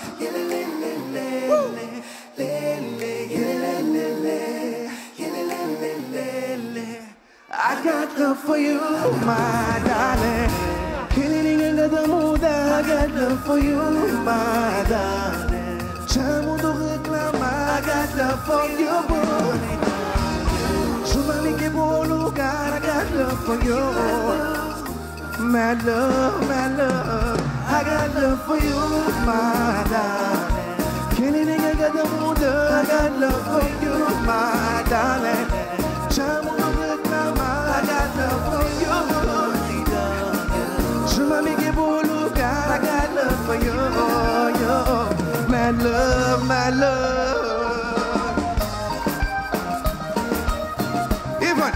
I got love for you, my darling. Killing ainda da muda. I got love for you, my darling. Chamo do reclamar. I got love for you, boy. Chuva-me que bom lugar. I got love for you. Mad love, mad love. I got love for you, my darling. Killing ainda da muda. I got love for you, my darling. Chamo do reclamar. I got love for you. Chama-me que bom lugar. I got love for you, yo. Mad love, mad love. Ivan.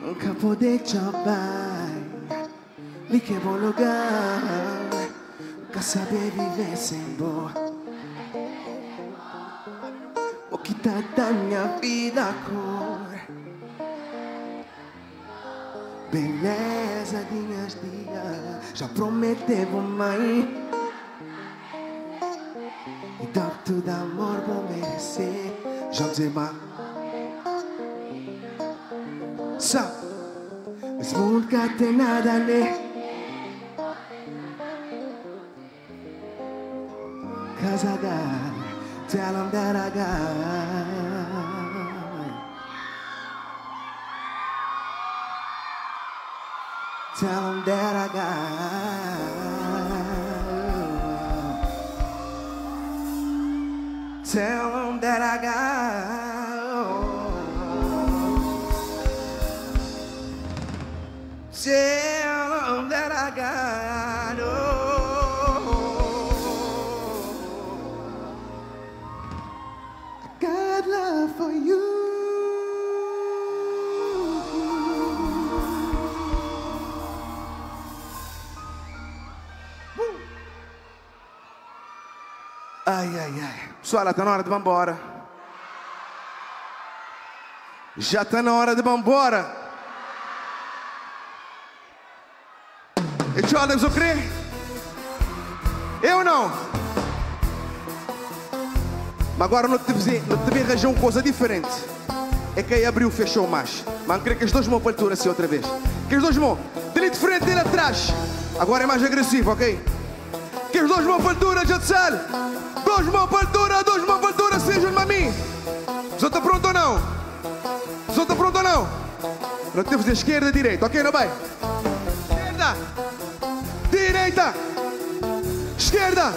Nunca poder chamar, li que bom lugar, nunca saber viver sem boa. O que tá da minha vida a cor, beleza de minhas dias, já prometeu mãe. E dá tudo amor vou merecer, já dizer mais. Sabe, esse mundo cá tem nada a ler. 'Cause I got, tell them that I got. Tell them that I got. Tell them that I got. Tell them that I got, I got love for you. Ai, ai, ai. Pessoal, tá na hora de vambora. Já tá na hora de vambora. E tchau, Deus o crê? Eu não. Mas agora não te vi arranjar uma coisa diferente. É que aí abriu, fechou mais. Mas não queria que as duas mãos para a altura assim outra vez. Que as duas mãos, dele de frente, dele atrás. Agora é mais agressivo, ok? Que as duas mãos para a altura, já te sale. Duas mãos para a altura, sejam mami. Você está pronto ou não? Você está pronto ou não? Não te fazer esquerda e direita, ok? Não vai? Esquerda. Direita, esquerda,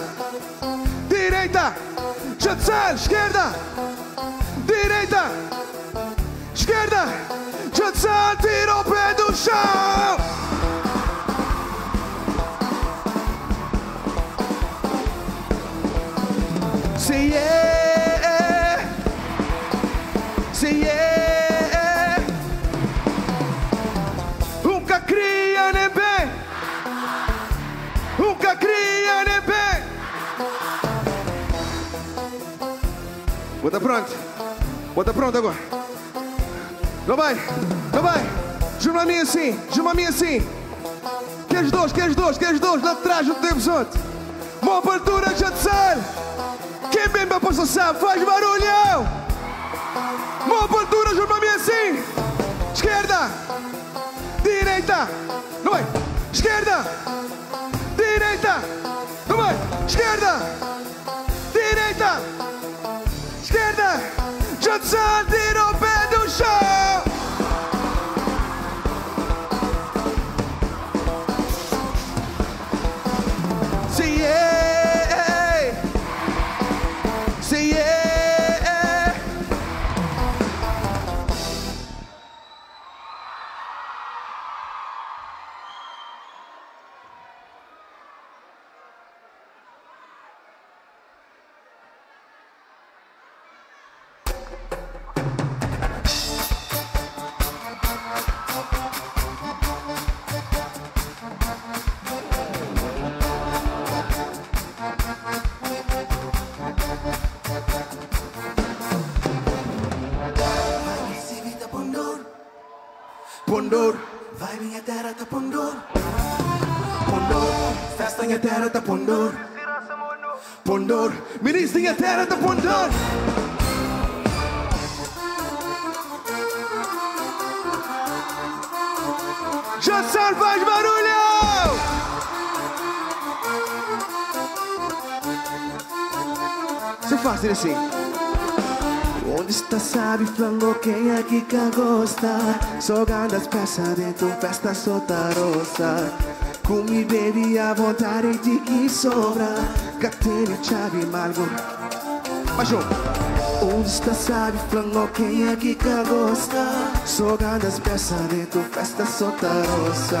direita, Jatsal, esquerda, direita, esquerda, Jatsal, tira o pé do chão. Say yeah, say yeah. Bota pronto. Bota pronto agora. Não vai, não vai. Juma a mim assim, juma a mim assim. Queres dois, lá atrás, não temos outro. Uma abertura de atenção. Quem bem para a posição, faz barulho. Uma abertura, juma a mim assim. Esquerda, direita. Não vai, esquerda, direita. Não vai, esquerda, direita. Esquerda, Judson, tira o pé do chão. Sim, sim, Pondor, vai minha terra tá Pondor. Pondor, festa minha terra tá Pondor. Pondor, ministro minha terra tá Pondor. Judson, faz barulho! Você faz assim. Onde está, sabe, flango, quem é que gosta? Sogando as peças dentro, festa soltarosa. Come, baby, a vontade de que sobra. Catene, chave, malgo. Baixo. Onde está, sabe, flango, quem é que gosta? Sogando as peças dentro, festa soltarosa.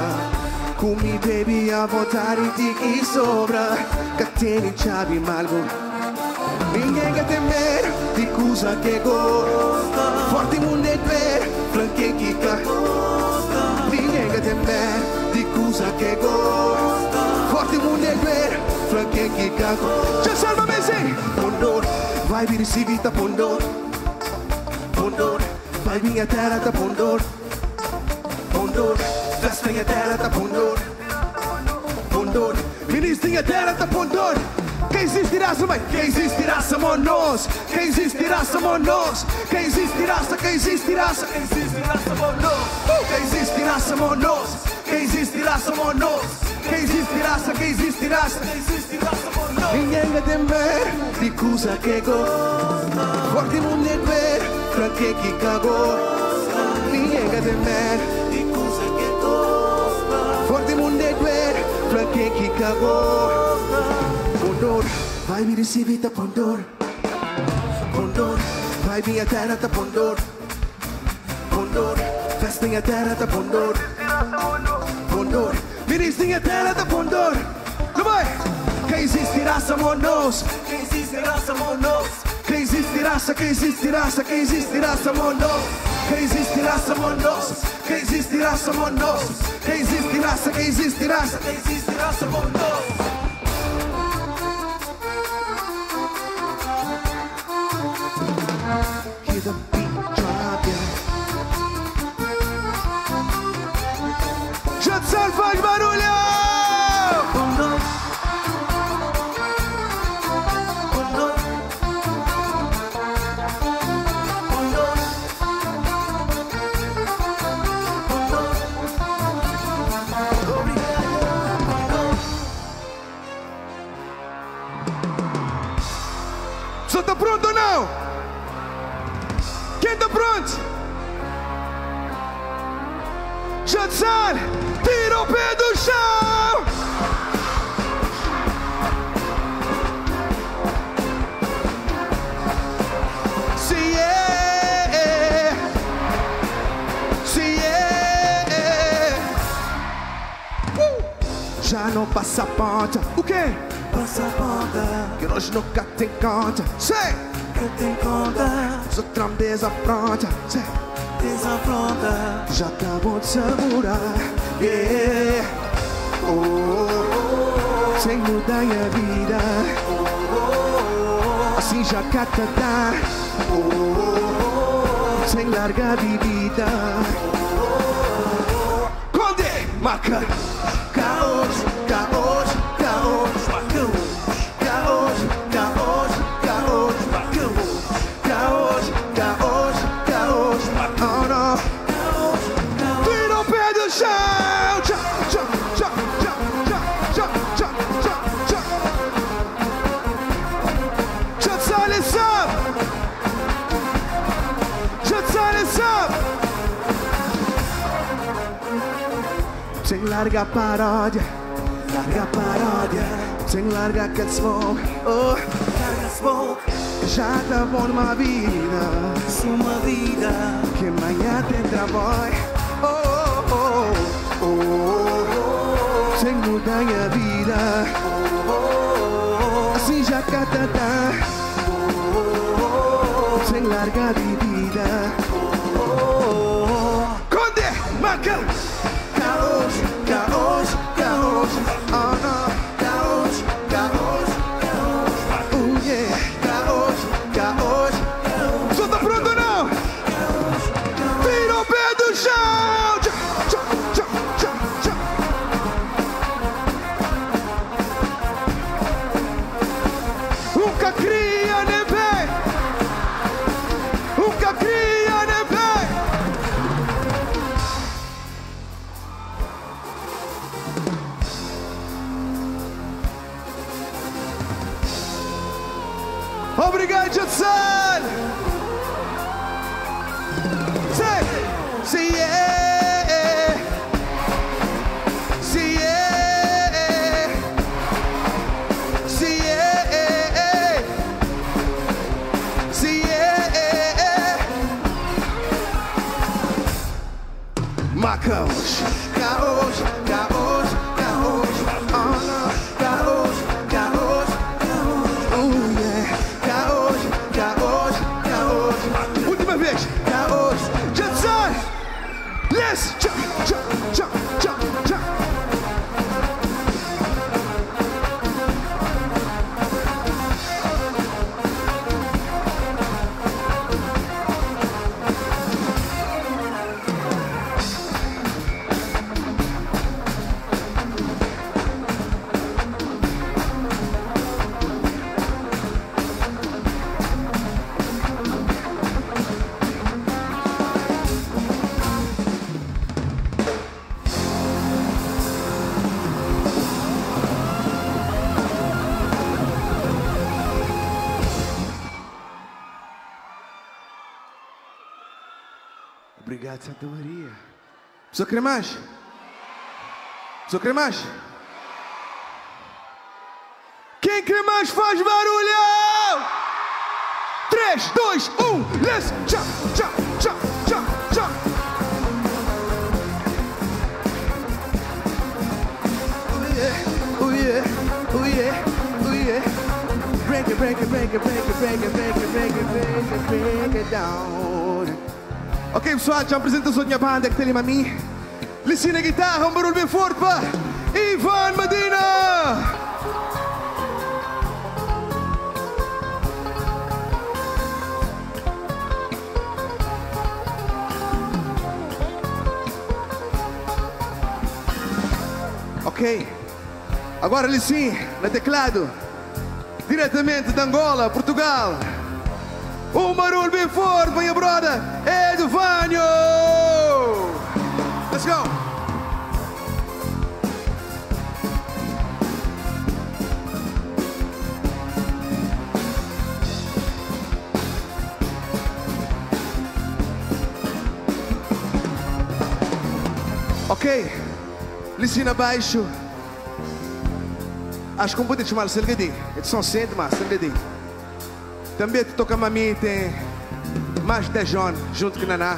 Come, baby, a vontade de que sobra. Catene, chave, malgo. Ninguém quer temer de coisa que gosta. Forte mundo é ver, flanque que gosta. Ninguém quer temer de coisa que gosta. Forte mundo é ver, flanque que gosta. Já salva mesmo. Pondor, vai vir se vita Pondor. Pondor, vai minha terra tá Pondor. Pondor, festa minha terra tá Pondor. Pondor, ministro minha terra tá Pondor. Quem existirá, mãe? Quem existirá, somos nós. Quem existirá, somos nós. Quem existirá, quem existirá, quem existirá, somos nós. Quem existirá, somos nós. Quem existirá, somos nós. Quem existirá, quem existirá, quem existirá, somos nós. Ninguém vai temer de coisa que gosta. Forte mundo é ver, flanque que cagou. Ninguém vai temer de coisa que gosta. Forte mundo é ver, flanque que cagou. Pondor, vai me receber tá Pondor. Pondor, vai minha terra tá Pondor. Pondor, festa minha terra tá Pondor. Pondor, ministro minha terra tá Pondor. Não vai? Quem existirá somos nós. Quem existirá somos nós. Quem existirá, quem existirá, quem existirá somos nós. Quem existirá somos nós. Quem existirá somos nós. Quem existirá, quem existirá, quem existirá somos nós. Hear the beat drop, yeah. Judson, faz barulho! Pondor. Pondor. Pondor. Pondor. Obrigado, Pondor. Você tá pronto ou não? Quem tá pronto? Judson, tira o pé do chão. Se é, se é. Já não passa a ponta. O quê? Passa a ponta. Que nós nunca tem conta. Sei. Que tem conta. Só tram desafronta. Sei. Desafronta. Já tá bom de segurar. Yeah. Oh, oh, oh. Sem mudar a vida. Oh, oh, oh. Assim já cata tá. sem larga bebida. Conde, marca. Caos, caos, caos, caos, caos, caos, caos, caos, caos, oh não. Tira o pé do chão. Tchau, tchau, tchau, tchau, tchau, tchau, tchau, tchau. Tchau, tchau, lição. Tchau, tchau, lição. Sem larga paródia, sem larga aquele smoke, oh, larga smoke. Já tá bom numa vida, que amanhã tem trabalho, oh, oh, oh, oh. Sem mudar a vida, assim já cá tá, sem larga de vida. Conde, marca. Caos, caos, caos, oh no, caos, caos, caos, oh yeah, caos, caos, caos. Só tá pronto não? Vira o pé do chão. Tchau, tchau, tchau, tchau. Nunca cria nem vem, nunca cria nem vem. Obrigado, Judson! Say yeah! Say yeah! Say yeah! Say yeah! Marcos! Caos, caos, caos, oh no, caos, caos, caos, oh yeah, caos, caos, caos. Última vez, caos, Judson, let's jump, jump, jump, jump, jump. Obrigado, Santa Maria. Precisa querer mais? Precisa querer mais? Quem quer mais faz barulho! 3, 2, 1, let's jump, jump, jump, jump, jump. Oh yeah, oh yeah, oh yeah, oh yeah. Break it, break it, break it, break it, break it, break it, break it, break it, break it down. Ok pessoal, já apresento a minha banda que tem ali a mim. Licina a guitarra, barulho bem forte para Ivan Medina! Ok, agora Licin, no teclado, diretamente de Angola, Portugal. Barulho bem forte, minha brother, Edvânio! Let's go! Ok, Licina baixo. Acho que um pode chamar Salgadinho. É só sente, mas Salgadinho. Também te toca a mim, tem mais de John junto com Naná.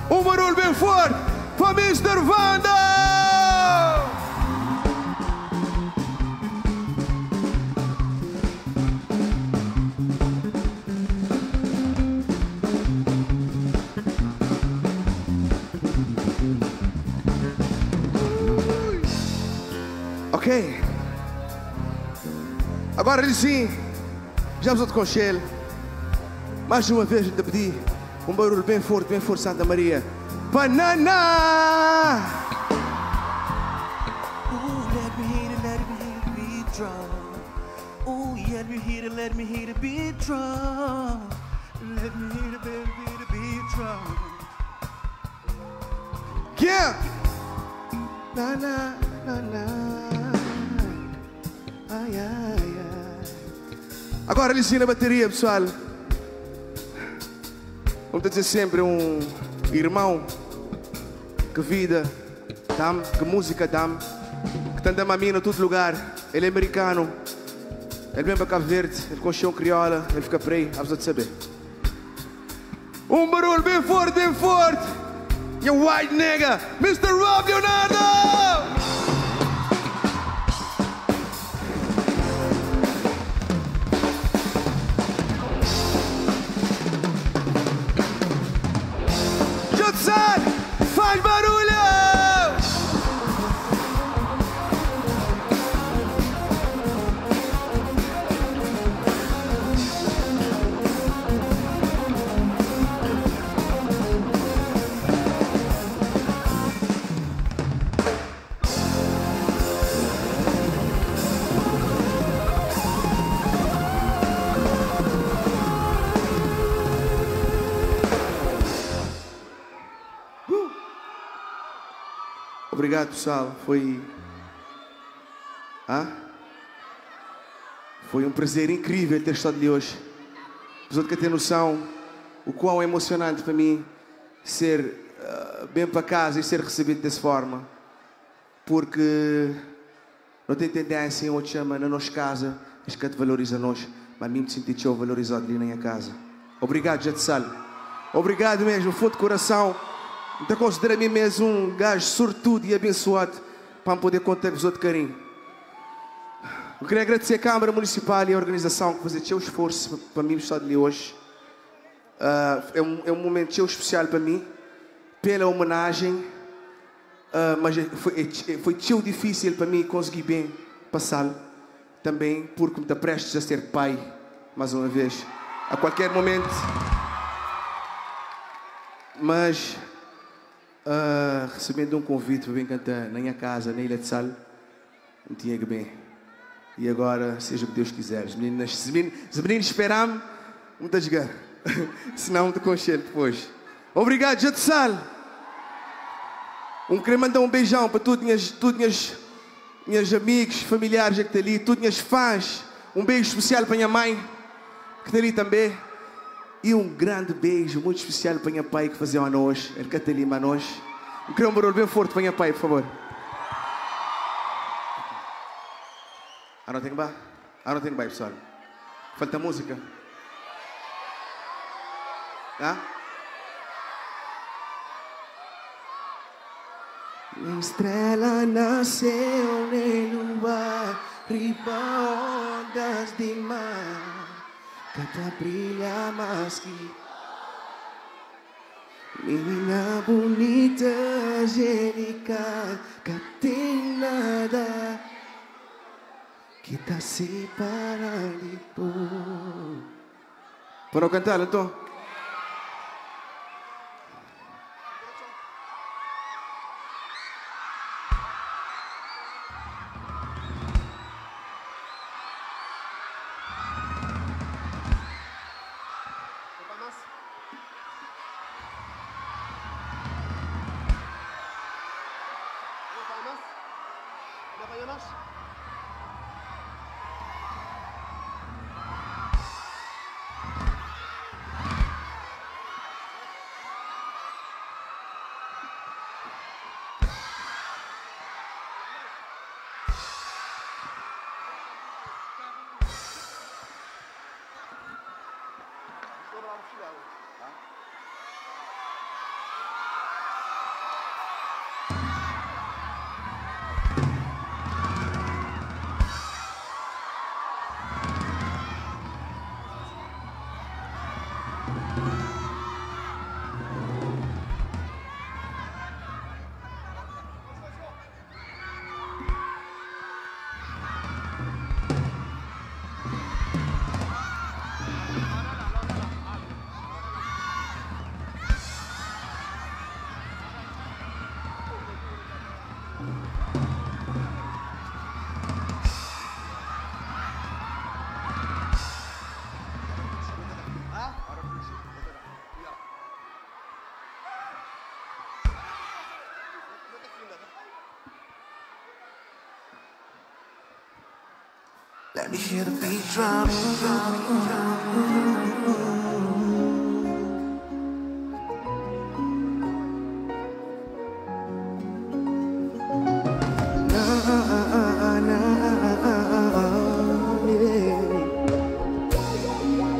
Barulho bem forte para Mr. Vanda! Ok. Agora ele sim. Já vos outro conselho. Mais uma vez eu te pedi um barulho bem forte, Santa Maria. Banana! Let me hear the beat drum. Ooh, let me hear the beat drum. Let me hear the beat drum. Yeah! Na na na na. Ai ai ai. Agora lisinha na bateria, pessoal. Vamos dizer sempre irmão. Que vida dá-me, que música dá-me. Que tanto ama a mim em todo lugar. Ele é americano. Ele vem para Cabo Verde. Ele conheceu um crioula. Ele fica por aí. Vamos de saber. Barulho bem forte, bem forte. You white nigga, Mr. Rob Leonardo! Judson, faz barulho! Obrigado, pessoal. Foi um prazer incrível ter estado ali hoje. Vocês que têm noção o quão é emocionante para mim ser bem para casa e ser recebido dessa forma. Porque não tem tendência em outro chama na nossa casa, acho que te valoriza nós, mas a mim me senti tão valorizado ali na minha casa. Obrigado, Jetsal. Obrigado mesmo, fundo de coração. Então considero a mim mesmo um gajo sortudo e abençoado para poder contar com os outros carinho. Eu queria agradecer a Câmara Municipal e a organização que fazem o esforço para mim estar ali hoje. É um momento tão especial para mim, pela homenagem, mas foi tão difícil para mim conseguir bem passá-lo, também porque me está prestes a ser pai, mais uma vez, a qualquer momento. Mas recebendo um convite para vir cantar na minha casa, na Ilha de Sal, não tinha que bem. E agora, seja o que Deus quiser. Os meninos esperam-me, muito a jogar. Senão, muito conchelo depois. Obrigado, Ilha de Sal. Queria mandar um beijão para todos meus amigos, familiares que estão ali, todos meus fãs. Um beijo especial para a minha mãe, que está ali também. E um grande beijo muito especial para a minha pai que fazia a nós, ele canta ali a nós. Queria um barulho bem forte para a minha pai, por favor. Não tem bem, pessoal. Falta música. Estrela nasceu no luar, riba ondas de mar. Cata brilha mais que menina bonita, angelical, que tem nada que tá separando. Para cantar, então? Let me hear the beat drop.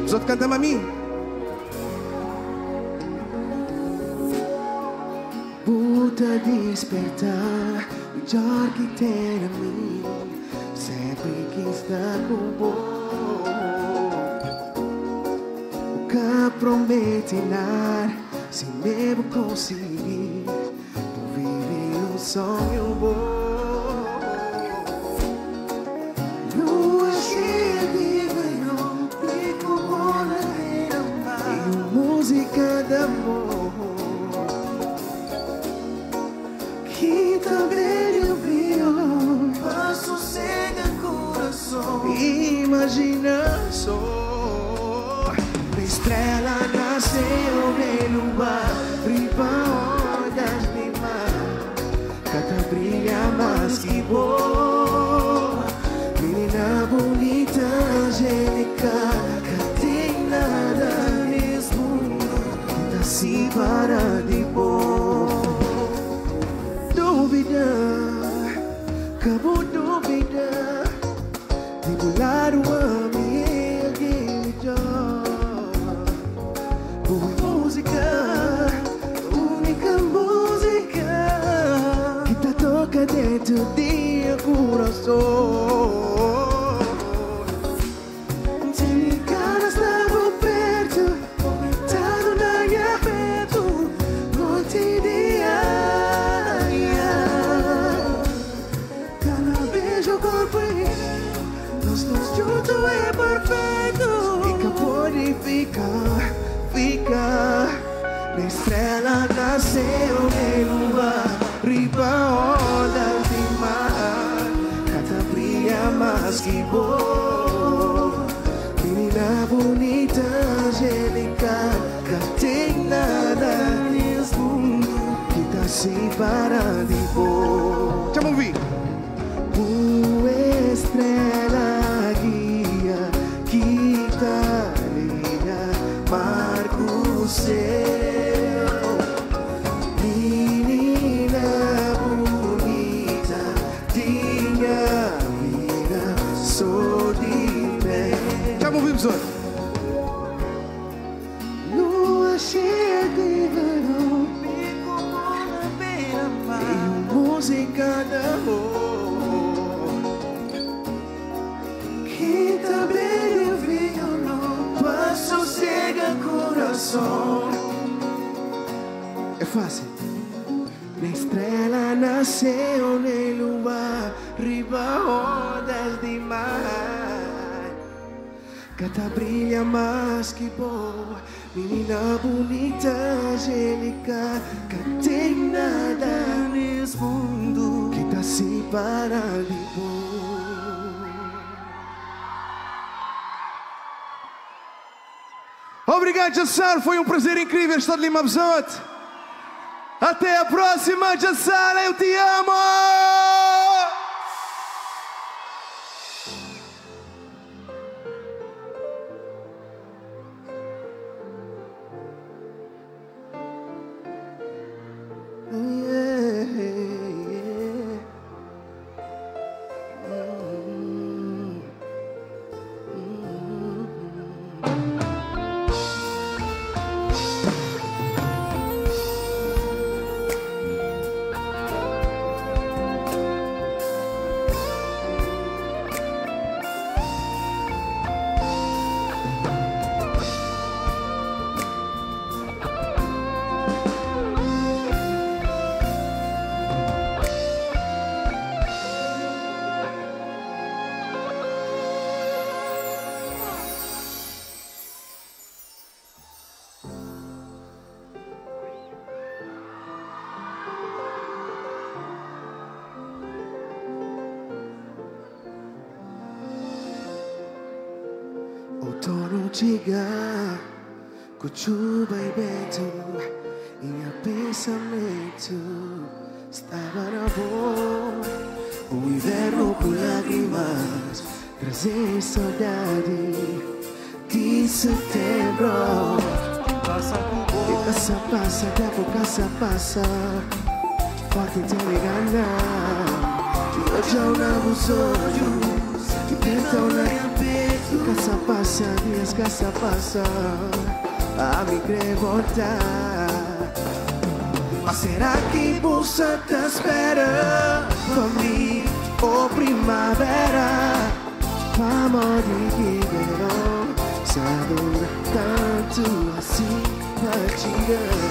Os outros cantam a mim. Puta despertar, o melhor que tem a mim. Sempre quis estar com você. Nunca prometi nada, se mesmo conseguir. Vou viver um sonho bom. Lua cheia de verão, fico bom na beira-mar. E música de amor. Quinta velho violão, passo cega coração. Imagina só, a estrela nasceu no mar, riba ondas de mar, cada brilha mais que boa. Menina bonita, angélica, que tem nada nesse mundo que tá se para de boa. Dúvida, acabou dúvida, de pular o amigo melhor. Boa música, única música que tá toca dentro do coração. Se me cara estava perto, aumentado na minha afeto, noite de junto é perfeito e acabou de ficar. Na estrela nasceu no mar, riba ondas de mar, cada brilha mais que boa. Menina bonita, angélica, que tem nada nesse mundo que tá se para de boa. Deixa eu ouvir. Estrela guia, quitaria, marco o céu. Menina bonita, tinha vida, sou de pé. Já ouvimos hoje. Lua cheia de verão, fico na beira-mar, e música da amor. Também violão, passo cega coração. É fácil. Na estrela nasceu no luar, riba ondas de mar, cada brilha mais que boa. Menina bonita, angélica, que tem nada nesse mundo que tá se para de boa. Obrigado, Jassar. Foi um prazer incrível estar de Lima Besote. Até a próxima, Jassar. Eu te amo! Outono chega, com chuva e vento, e meu pensamento estava na boa. O inverno com lágrimas, trazer saudade de setembro. Passa por E boa. passa, tempo passa. Forte te engana. E hoje eu não os olhos. E pensam na minha peito. Passa, dias passa. A me querer voltar. Mas será que você te espera por mim? Oh, primavera, amor de que verão. Se adora tanto assim pra chegar.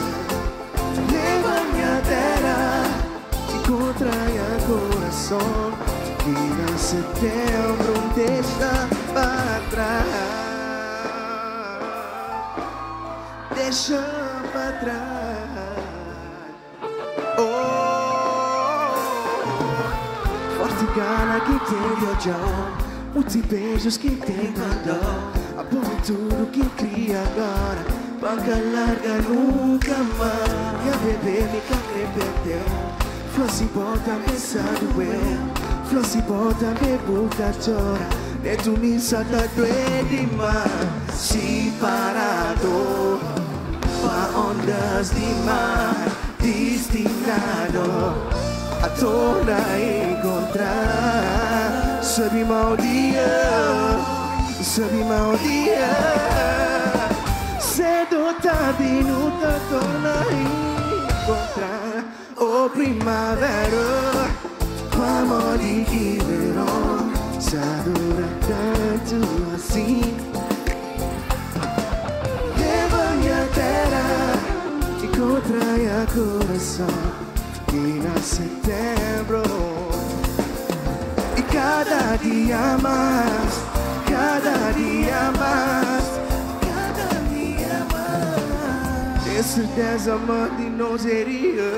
Leva minha terra e contraia coração. Que na setembro deixa para trás. Deixa para trás. Forte gana que tem viajão, muitos beijos que tem mandão. Apoio tudo que cria agora, banca larga nunca mais. Minha bebê me repetiu, Flossi bota pensando eu, Flossi bota me buta chora. Dentro missa tá doendo demais, separado para ondas de mar, destinado a toda encontrar. Sabe mau dia, cedo tarde luta torna a encontrar. Oh primavera, amor de que verão, se adora tanto assim. Leva minha terra e contraia coração. E na setembro e cada dia mais, cada dia mais, cada dia mais. Tenho certeza, amor, de não seria.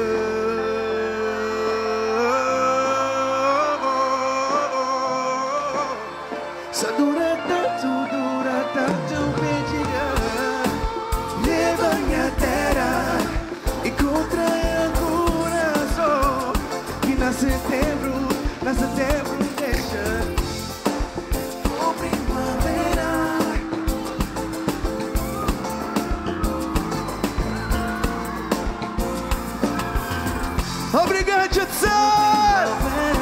Só dura tanto pedir. Leva minha terra e contraia coração. Que na setembro deixa. Oh primavera. Obrigado, Judson!